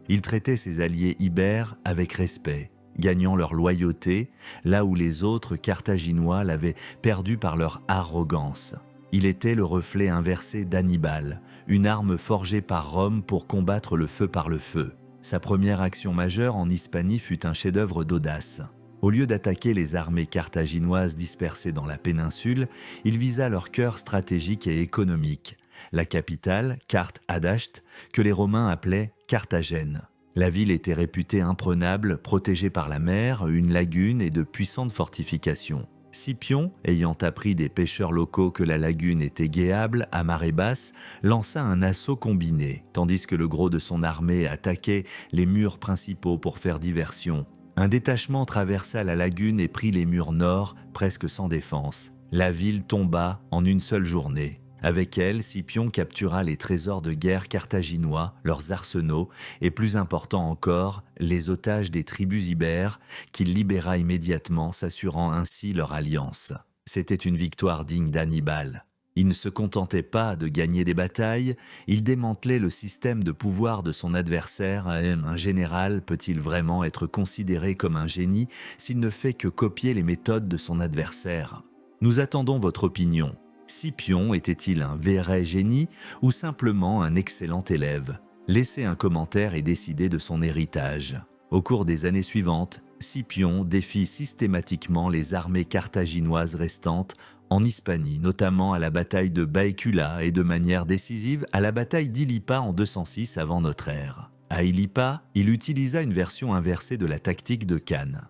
Il traitait ses alliés ibères avec respect, gagnant leur loyauté, là où les autres Carthaginois l'avaient perdu par leur arrogance. Il était le reflet inversé d'Hannibal, une arme forgée par Rome pour combattre le feu par le feu. Sa première action majeure en Hispanie fut un chef-d'œuvre d'audace. Au lieu d'attaquer les armées carthaginoises dispersées dans la péninsule, il visa leur cœur stratégique et économique, la capitale, Cart Adacht, que les Romains appelaient Carthagène. La ville était réputée imprenable, protégée par la mer, une lagune et de puissantes fortifications. Scipion, ayant appris des pêcheurs locaux que la lagune était guéable à marée basse, lança un assaut combiné, tandis que le gros de son armée attaquait les murs principaux pour faire diversion. Un détachement traversa la lagune et prit les murs nord, presque sans défense. La ville tomba en une seule journée. Avec elle, Scipion captura les trésors de guerre carthaginois, leurs arsenaux, et plus important encore, les otages des tribus ibères, qu'il libéra immédiatement, s'assurant ainsi leur alliance. C'était une victoire digne d'Hannibal. Il ne se contentait pas de gagner des batailles, il démantelait le système de pouvoir de son adversaire. Un général peut-il vraiment être considéré comme un génie s'il ne fait que copier les méthodes de son adversaire? Nous attendons votre opinion. Scipion était-il un vrai génie ou simplement un excellent élève? Laissez un commentaire et décidez de son héritage. Au cours des années suivantes, Scipion défie systématiquement les armées carthaginoises restantes en Hispanie, notamment à la bataille de Baecula et de manière décisive à la bataille d'Ilipa en 206 avant notre ère. À Ilipa, il utilisa une version inversée de la tactique de Cannes.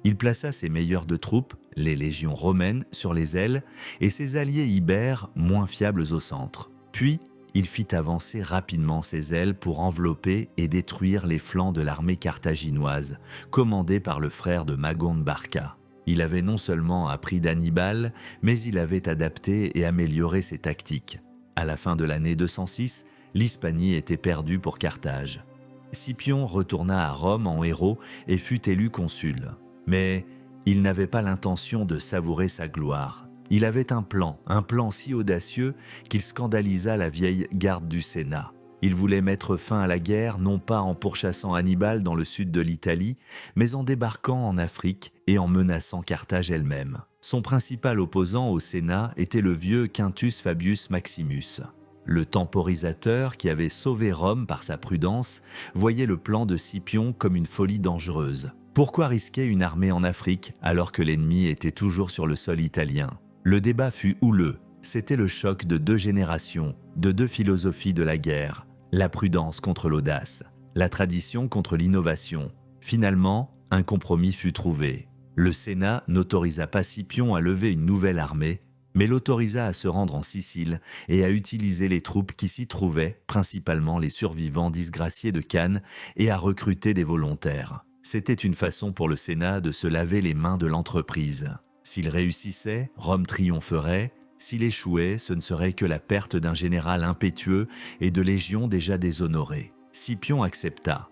Il plaça ses meilleurs de troupes, les légions romaines, sur les ailes et ses alliés ibères, moins fiables au centre. Puis, il fit avancer rapidement ses ailes pour envelopper et détruire les flancs de l'armée carthaginoise, commandée par le frère de Magonde Barca. Il avait non seulement appris d'Hannibal, mais il avait adapté et amélioré ses tactiques. À la fin de l'année 206, l'Hispanie était perdue pour Carthage. Scipion retourna à Rome en héros et fut élu consul. Mais il n'avait pas l'intention de savourer sa gloire. Il avait un plan si audacieux qu'il scandalisa la vieille garde du Sénat. Il voulait mettre fin à la guerre non pas en pourchassant Hannibal dans le sud de l'Italie, mais en débarquant en Afrique et en menaçant Carthage elle-même. Son principal opposant au Sénat était le vieux Quintus Fabius Maximus. Le temporisateur, qui avait sauvé Rome par sa prudence, voyait le plan de Scipion comme une folie dangereuse. Pourquoi risquer une armée en Afrique alors que l'ennemi était toujours sur le sol italien? Le débat fut houleux. C'était le choc de deux générations, de deux philosophies de la guerre. La prudence contre l'audace, la tradition contre l'innovation. Finalement, un compromis fut trouvé. Le Sénat n'autorisa pas Scipion à lever une nouvelle armée, mais l'autorisa à se rendre en Sicile et à utiliser les troupes qui s'y trouvaient, principalement les survivants disgraciés de Cannes, et à recruter des volontaires. C'était une façon pour le Sénat de se laver les mains de l'entreprise. S'il réussissait, Rome triompherait. S'il échouait, ce ne serait que la perte d'un général impétueux et de légions déjà déshonorées. Scipion accepta.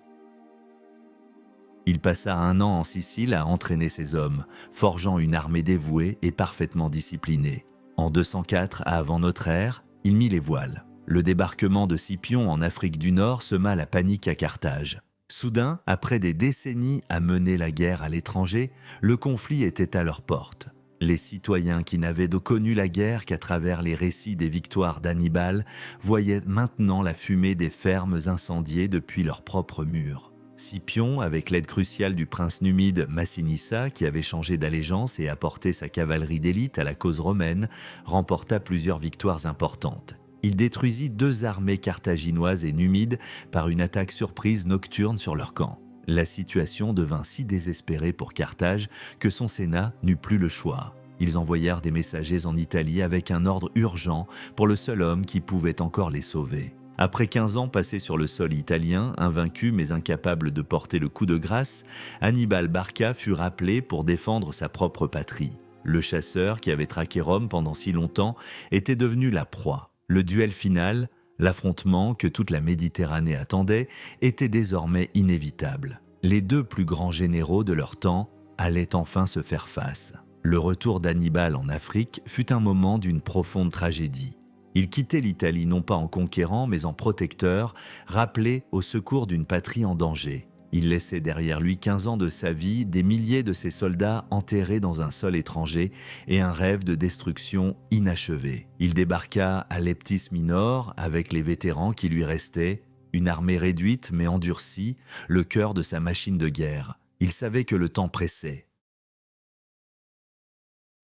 Il passa 1 an en Sicile à entraîner ses hommes, forgeant une armée dévouée et parfaitement disciplinée. En 204 avant notre ère, il mit les voiles. Le débarquement de Scipion en Afrique du Nord sema la panique à Carthage. Soudain, après des décennies à mener la guerre à l'étranger, le conflit était à leur porte. Les citoyens qui n'avaient connu la guerre qu'à travers les récits des victoires d'Hannibal voyaient maintenant la fumée des fermes incendiées depuis leurs propres murs. Scipion, avec l'aide cruciale du prince numide Massinissa, qui avait changé d'allégeance et apporté sa cavalerie d'élite à la cause romaine, remporta plusieurs victoires importantes. Il détruisit 2 armées carthaginoises et numides par une attaque surprise nocturne sur leur camp. La situation devint si désespérée pour Carthage que son Sénat n'eut plus le choix. Ils envoyèrent des messagers en Italie avec un ordre urgent pour le seul homme qui pouvait encore les sauver. Après 15 ans passés sur le sol italien, invaincu mais incapable de porter le coup de grâce, Hannibal Barca fut rappelé pour défendre sa propre patrie. Le chasseur qui avait traqué Rome pendant si longtemps était devenu la proie. Le duel final, l'affrontement que toute la Méditerranée attendait, était désormais inévitable. Les 2 plus grands généraux de leur temps allaient enfin se faire face. Le retour d'Hannibal en Afrique fut un moment d'une profonde tragédie. Il quittait l'Italie non pas en conquérant mais en protecteur, rappelé au secours d'une patrie en danger. Il laissait derrière lui 15 ans de sa vie, des milliers de ses soldats enterrés dans un sol étranger et un rêve de destruction inachevé. Il débarqua à Leptis Minor avec les vétérans qui lui restaient, une armée réduite mais endurcie, le cœur de sa machine de guerre. Il savait que le temps pressait.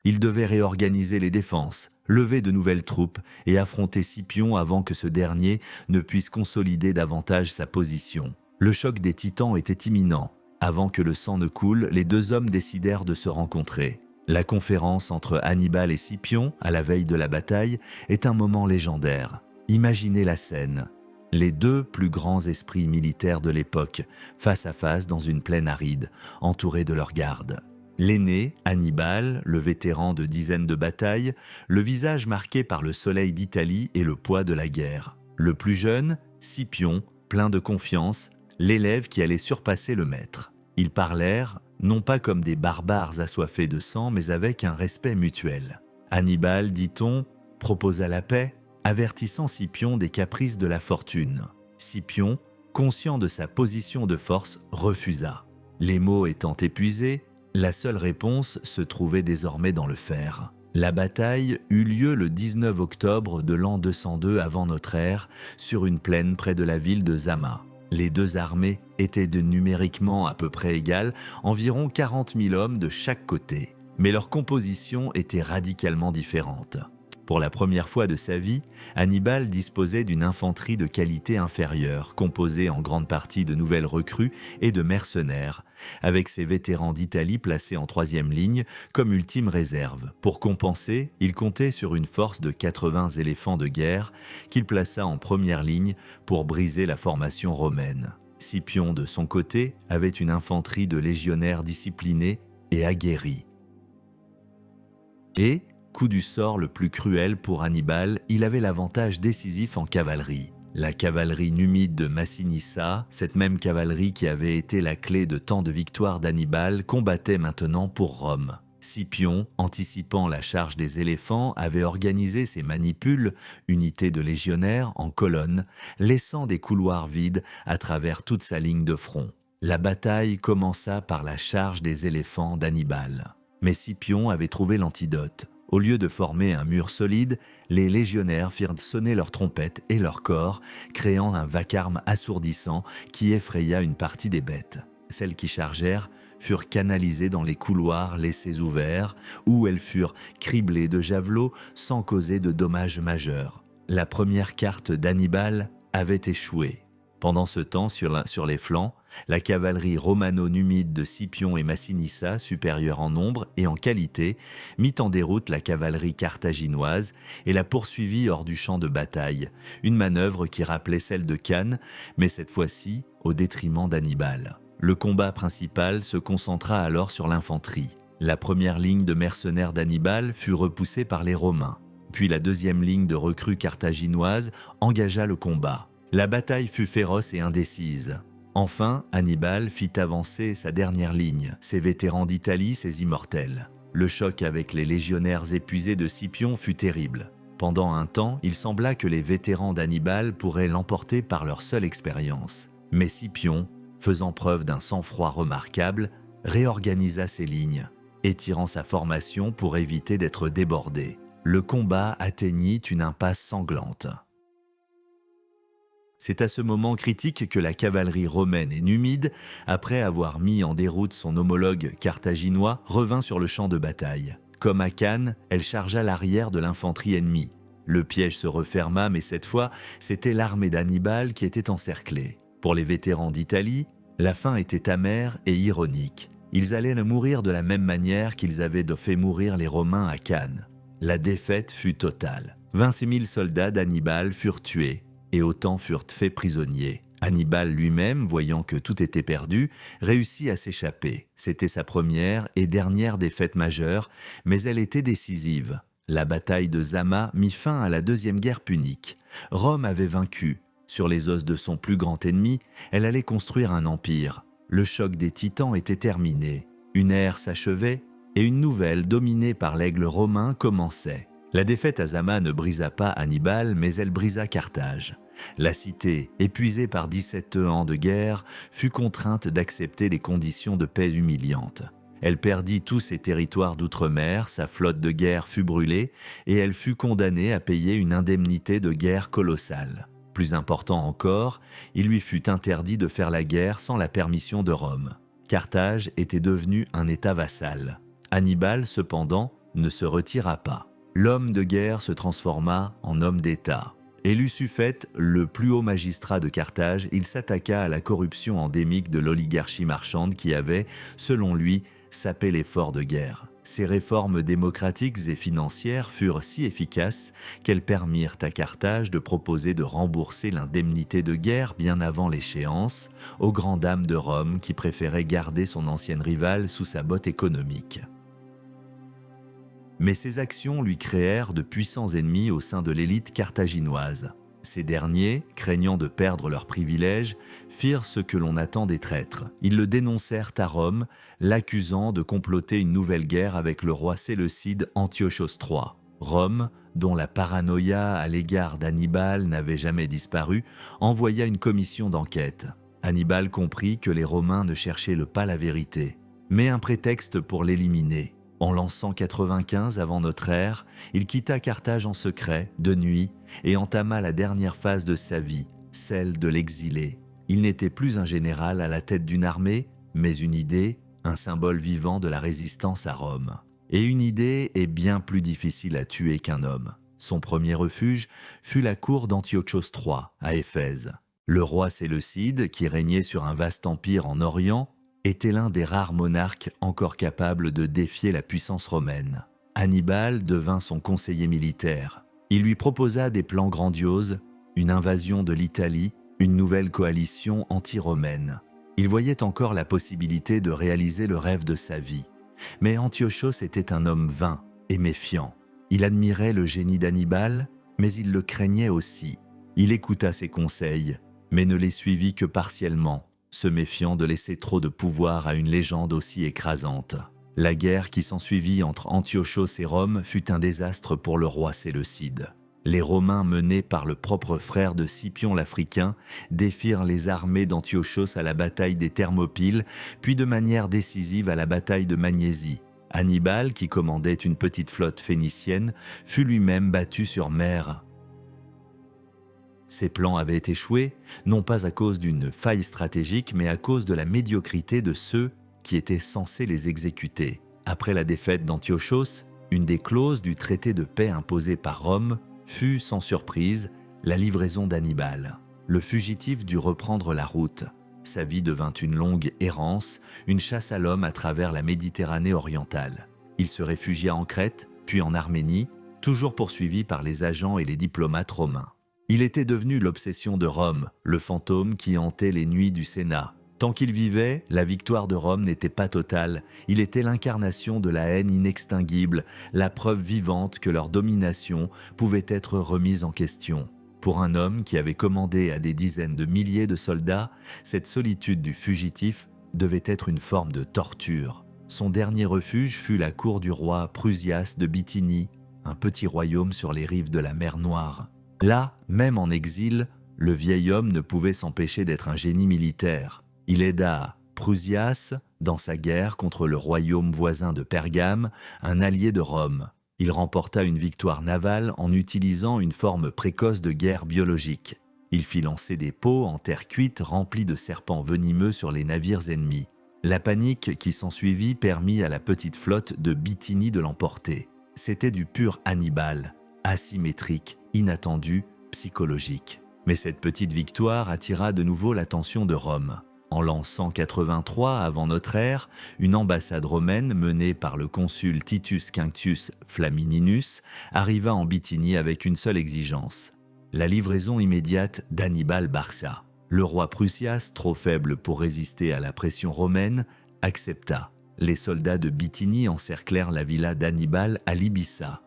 Il devait réorganiser les défenses, lever de nouvelles troupes et affronter Scipion avant que ce dernier ne puisse consolider davantage sa position. Le choc des titans était imminent. Avant que le sang ne coule, les deux hommes décidèrent de se rencontrer. La conférence entre Hannibal et Scipion, à la veille de la bataille, est un moment légendaire. Imaginez la scène. Les deux plus grands esprits militaires de l'époque, face à face dans une plaine aride, entourés de leurs gardes. L'aîné, Hannibal, le vétéran de dizaines de batailles, le visage marqué par le soleil d'Italie et le poids de la guerre. Le plus jeune, Scipion, plein de confiance, l'élève qui allait surpasser le maître. Ils parlèrent, non pas comme des barbares assoiffés de sang, mais avec un respect mutuel. Hannibal, dit-on, proposa la paix, avertissant Scipion des caprices de la fortune. Scipion, conscient de sa position de force, refusa. Les mots étant épuisés, la seule réponse se trouvait désormais dans le fer. La bataille eut lieu le 19 octobre de l'an 202 avant notre ère, sur une plaine près de la ville de Zama. Les deux armées étaient numériquement à peu près égales, environ 40 000 hommes de chaque côté. Mais leur composition était radicalement différente. Pour la première fois de sa vie, Hannibal disposait d'une infanterie de qualité inférieure, composée en grande partie de nouvelles recrues et de mercenaires, avec ses vétérans d'Italie placés en troisième ligne comme ultime réserve. Pour compenser, il comptait sur une force de 80 éléphants de guerre qu'il plaça en première ligne pour briser la formation romaine. Scipion, de son côté, avait une infanterie de légionnaires disciplinés et aguerris. Et, coup du sort le plus cruel pour Hannibal, il avait l'avantage décisif en cavalerie. La cavalerie numide de Massinissa, cette même cavalerie qui avait été la clé de tant de victoires d'Hannibal, combattait maintenant pour Rome. Scipion, anticipant la charge des éléphants, avait organisé ses manipules, unités de légionnaires, en colonnes, laissant des couloirs vides à travers toute sa ligne de front. La bataille commença par la charge des éléphants d'Hannibal. Mais Scipion avait trouvé l'antidote. Au lieu de former un mur solide, les légionnaires firent sonner leurs trompettes et leurs cors, créant un vacarme assourdissant qui effraya une partie des bêtes. Celles qui chargèrent furent canalisées dans les couloirs laissés ouverts, où elles furent criblées de javelots sans causer de dommages majeurs. La première carte d'Hannibal avait échoué. Pendant ce temps, sur les flancs, la cavalerie romano-numide de Scipion et Massinissa, supérieure en nombre et en qualité, mit en déroute la cavalerie carthaginoise et la poursuivit hors du champ de bataille, une manœuvre qui rappelait celle de Cannes, mais cette fois-ci au détriment d'Hannibal. Le combat principal se concentra alors sur l'infanterie. La première ligne de mercenaires d'Hannibal fut repoussée par les Romains, puis la deuxième ligne de recrues carthaginoises engagea le combat. La bataille fut féroce et indécise. Enfin, Hannibal fit avancer sa dernière ligne, ses vétérans d'Italie, ses immortels. Le choc avec les légionnaires épuisés de Scipion fut terrible. Pendant un temps, il sembla que les vétérans d'Hannibal pourraient l'emporter par leur seule expérience. Mais Scipion, faisant preuve d'un sang-froid remarquable, réorganisa ses lignes, étirant sa formation pour éviter d'être débordé. Le combat atteignit une impasse sanglante. C'est à ce moment critique que la cavalerie romaine et numide, après avoir mis en déroute son homologue carthaginois, revint sur le champ de bataille. Comme à Cannes, elle chargea l'arrière de l'infanterie ennemie. Le piège se referma, mais cette fois, c'était l'armée d'Hannibal qui était encerclée. Pour les vétérans d'Italie, la fin était amère et ironique. Ils allaient mourir de la même manière qu'ils avaient fait mourir les Romains à Cannes. La défaite fut totale. 26 000 soldats d'Hannibal furent tués, et autant furent faits prisonniers. Hannibal lui-même, voyant que tout était perdu, réussit à s'échapper. C'était sa première et dernière défaite majeure, mais elle était décisive. La bataille de Zama mit fin à la deuxième guerre punique. Rome avait vaincu. Sur les os de son plus grand ennemi, elle allait construire un empire. Le choc des titans était terminé. Une ère s'achevait et une nouvelle, dominée par l'aigle romain, commençait. La défaite à Zama ne brisa pas Hannibal, mais elle brisa Carthage. La cité, épuisée par 17 ans de guerre, fut contrainte d'accepter des conditions de paix humiliantes. Elle perdit tous ses territoires d'outre-mer, sa flotte de guerre fut brûlée et elle fut condamnée à payer une indemnité de guerre colossale. Plus important encore, il lui fut interdit de faire la guerre sans la permission de Rome. Carthage était devenu un État vassal. Hannibal, cependant, ne se retira pas. L'homme de guerre se transforma en homme d'État. Élu suffète, le plus haut magistrat de Carthage, il s'attaqua à la corruption endémique de l'oligarchie marchande qui avait, selon lui, sapé l'effort de guerre. Ces réformes démocratiques et financières furent si efficaces qu'elles permirent à Carthage de proposer de rembourser l'indemnité de guerre bien avant l'échéance aux grandes dames de Rome qui préféraient garder son ancienne rivale sous sa botte économique. Mais ces actions lui créèrent de puissants ennemis au sein de l'élite carthaginoise. Ces derniers, craignant de perdre leurs privilèges, firent ce que l'on attend des traîtres. Ils le dénoncèrent à Rome, l'accusant de comploter une nouvelle guerre avec le roi séleucide Antiochos III. Rome, dont la paranoïa à l'égard d'Hannibal n'avait jamais disparu, envoya une commission d'enquête. Hannibal comprit que les Romains ne cherchaient pas la vérité, mais un prétexte pour l'éliminer. En l'an 195 avant notre ère, il quitta Carthage en secret, de nuit, et entama la dernière phase de sa vie, celle de l'exilé. Il n'était plus un général à la tête d'une armée, mais une idée, un symbole vivant de la résistance à Rome. Et une idée est bien plus difficile à tuer qu'un homme. Son premier refuge fut la cour d'Antiochos III, à Éphèse. Le roi séleucide, qui régnait sur un vaste empire en Orient, était l'un des rares monarques encore capables de défier la puissance romaine. Hannibal devint son conseiller militaire. Il lui proposa des plans grandioses, une invasion de l'Italie, une nouvelle coalition anti-romaine. Il voyait encore la possibilité de réaliser le rêve de sa vie. Mais Antiochos était un homme vain et méfiant. Il admirait le génie d'Hannibal, mais il le craignait aussi. Il écouta ses conseils, mais ne les suivit que partiellement, se méfiant de laisser trop de pouvoir à une légende aussi écrasante. La guerre qui s'ensuivit entre Antiochos et Rome fut un désastre pour le roi séleucide. Les Romains, menés par le propre frère de Scipion l'Africain, défirent les armées d'Antiochos à la bataille des Thermopyles, puis de manière décisive à la bataille de Magnésie. Hannibal, qui commandait une petite flotte phénicienne, fut lui-même battu sur mer. Ces plans avaient échoué, non pas à cause d'une faille stratégique, mais à cause de la médiocrité de ceux qui étaient censés les exécuter. Après la défaite d'Antiochos, une des clauses du traité de paix imposé par Rome fut, sans surprise, la livraison d'Hannibal. Le fugitif dut reprendre la route. Sa vie devint une longue errance, une chasse à l'homme à travers la Méditerranée orientale. Il se réfugia en Crète, puis en Arménie, toujours poursuivi par les agents et les diplomates romains. Il était devenu l'obsession de Rome, le fantôme qui hantait les nuits du Sénat. Tant qu'il vivait, la victoire de Rome n'était pas totale. Il était l'incarnation de la haine inextinguible, la preuve vivante que leur domination pouvait être remise en question. Pour un homme qui avait commandé à des dizaines de milliers de soldats, cette solitude du fugitif devait être une forme de torture. Son dernier refuge fut la cour du roi Prusias de Bithynie, un petit royaume sur les rives de la mer Noire. Là, même en exil, le vieil homme ne pouvait s'empêcher d'être un génie militaire. Il aida Prusias dans sa guerre contre le royaume voisin de Pergame, un allié de Rome. Il remporta une victoire navale en utilisant une forme précoce de guerre biologique. Il fit lancer des pots en terre cuite remplis de serpents venimeux sur les navires ennemis. La panique qui s'ensuivit permit à la petite flotte de Bithynie de l'emporter. C'était du pur Hannibal, asymétrique, inattendu, psychologique. Mais cette petite victoire attira de nouveau l'attention de Rome. En l'an 183 avant notre ère, une ambassade romaine menée par le consul Titus Quinctius Flamininus arriva en Bithynie avec une seule exigence, la livraison immédiate d'Hannibal Barca. Le roi Prusias, trop faible pour résister à la pression romaine, accepta. Les soldats de Bithynie encerclèrent la villa d'Hannibal à Libissa.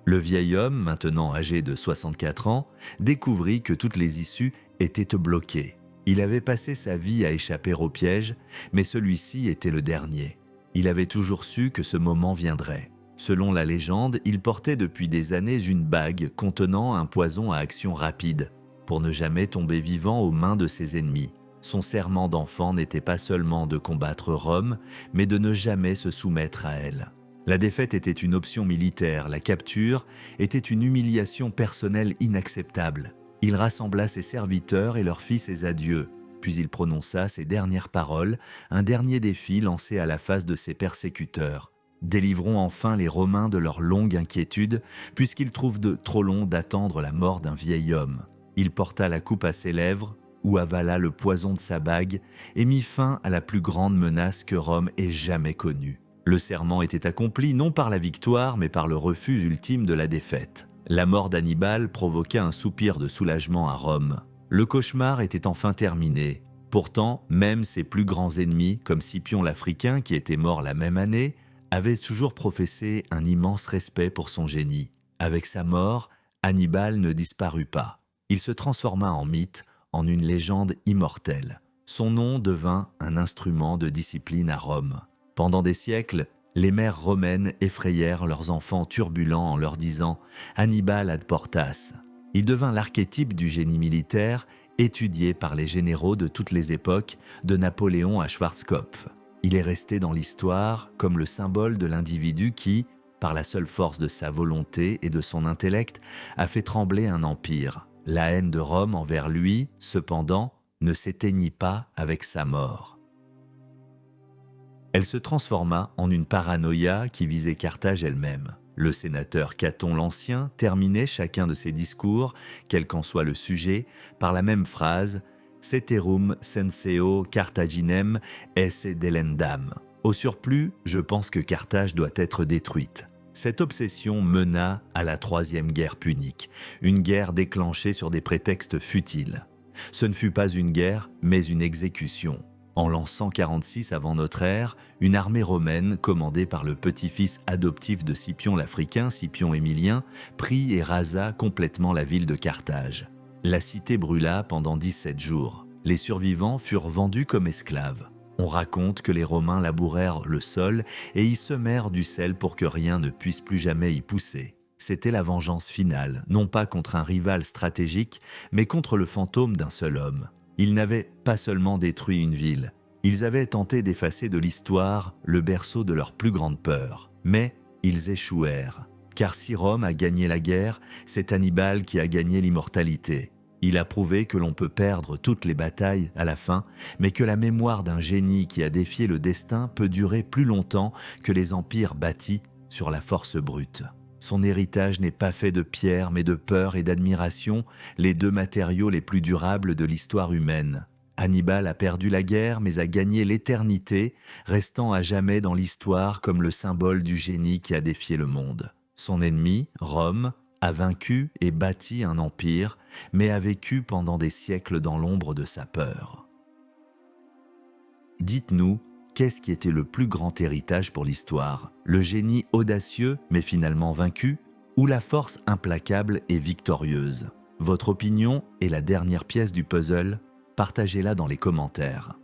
Le vieil homme, maintenant âgé de 64 ans, découvrit que toutes les issues étaient bloquées. Il avait passé sa vie à échapper au piège, mais celui-ci était le dernier. Il avait toujours su que ce moment viendrait. Selon la légende, il portait depuis des années une bague contenant un poison à action rapide, pour ne jamais tomber vivant aux mains de ses ennemis. Son serment d'enfant n'était pas seulement de combattre Rome, mais de ne jamais se soumettre à elle. La défaite était une option militaire, la capture était une humiliation personnelle inacceptable. Il rassembla ses serviteurs et leur fit ses adieux, puis il prononça ses dernières paroles, un dernier défi lancé à la face de ses persécuteurs. Délivrons enfin les Romains de leur longue inquiétude, puisqu'ils trouvent trop long d'attendre la mort d'un vieil homme. Il porta la coupe à ses lèvres, ou avala le poison de sa bague, et mit fin à la plus grande menace que Rome ait jamais connue. Le serment était accompli non par la victoire, mais par le refus ultime de la défaite. La mort d'Hannibal provoqua un soupir de soulagement à Rome. Le cauchemar était enfin terminé. Pourtant, même ses plus grands ennemis, comme Scipion l'Africain qui était mort la même année, avaient toujours professé un immense respect pour son génie. Avec sa mort, Hannibal ne disparut pas. Il se transforma en mythe, en une légende immortelle. Son nom devint un instrument de discipline à Rome. Pendant des siècles, les mères romaines effrayèrent leurs enfants turbulents en leur disant « Hannibal ad portas ». Il devint l'archétype du génie militaire, étudié par les généraux de toutes les époques, de Napoléon à Schwarzkopf. Il est resté dans l'histoire comme le symbole de l'individu qui, par la seule force de sa volonté et de son intellect, a fait trembler un empire. La haine de Rome envers lui, cependant, ne s'éteignit pas avec sa mort. Elle se transforma en une paranoïa qui visait Carthage elle-même. Le sénateur Caton l'Ancien terminait chacun de ses discours, quel qu'en soit le sujet, par la même phrase « Ceterum censeo Carthaginem esse delendam ». Au surplus, je pense que Carthage doit être détruite. Cette obsession mena à la Troisième Guerre punique, une guerre déclenchée sur des prétextes futiles. Ce ne fut pas une guerre, mais une exécution. En l'an 146 avant notre ère, une armée romaine, commandée par le petit-fils adoptif de Scipion l'Africain, Scipion Émilien, prit et rasa complètement la ville de Carthage. La cité brûla pendant 17 jours. Les survivants furent vendus comme esclaves. On raconte que les Romains labourèrent le sol et y semèrent du sel pour que rien ne puisse plus jamais y pousser. C'était la vengeance finale, non pas contre un rival stratégique, mais contre le fantôme d'un seul homme. Ils n'avaient pas seulement détruit une ville, ils avaient tenté d'effacer de l'histoire le berceau de leur plus grande peur. Mais ils échouèrent. Car si Rome a gagné la guerre, c'est Hannibal qui a gagné l'immortalité. Il a prouvé que l'on peut perdre toutes les batailles à la fin, mais que la mémoire d'un génie qui a défié le destin peut durer plus longtemps que les empires bâtis sur la force brute. Son héritage n'est pas fait de pierre, mais de peur et d'admiration, les deux matériaux les plus durables de l'histoire humaine. Hannibal a perdu la guerre, mais a gagné l'éternité, restant à jamais dans l'histoire comme le symbole du génie qui a défié le monde. Son ennemi, Rome, a vaincu et bâti un empire, mais a vécu pendant des siècles dans l'ombre de sa peur. Dites-nous, qu'est-ce qui était le plus grand héritage pour l'histoire? Le génie audacieux, mais finalement vaincu, ou la force implacable et victorieuse? Votre opinion est la dernière pièce du puzzle, partagez-la dans les commentaires.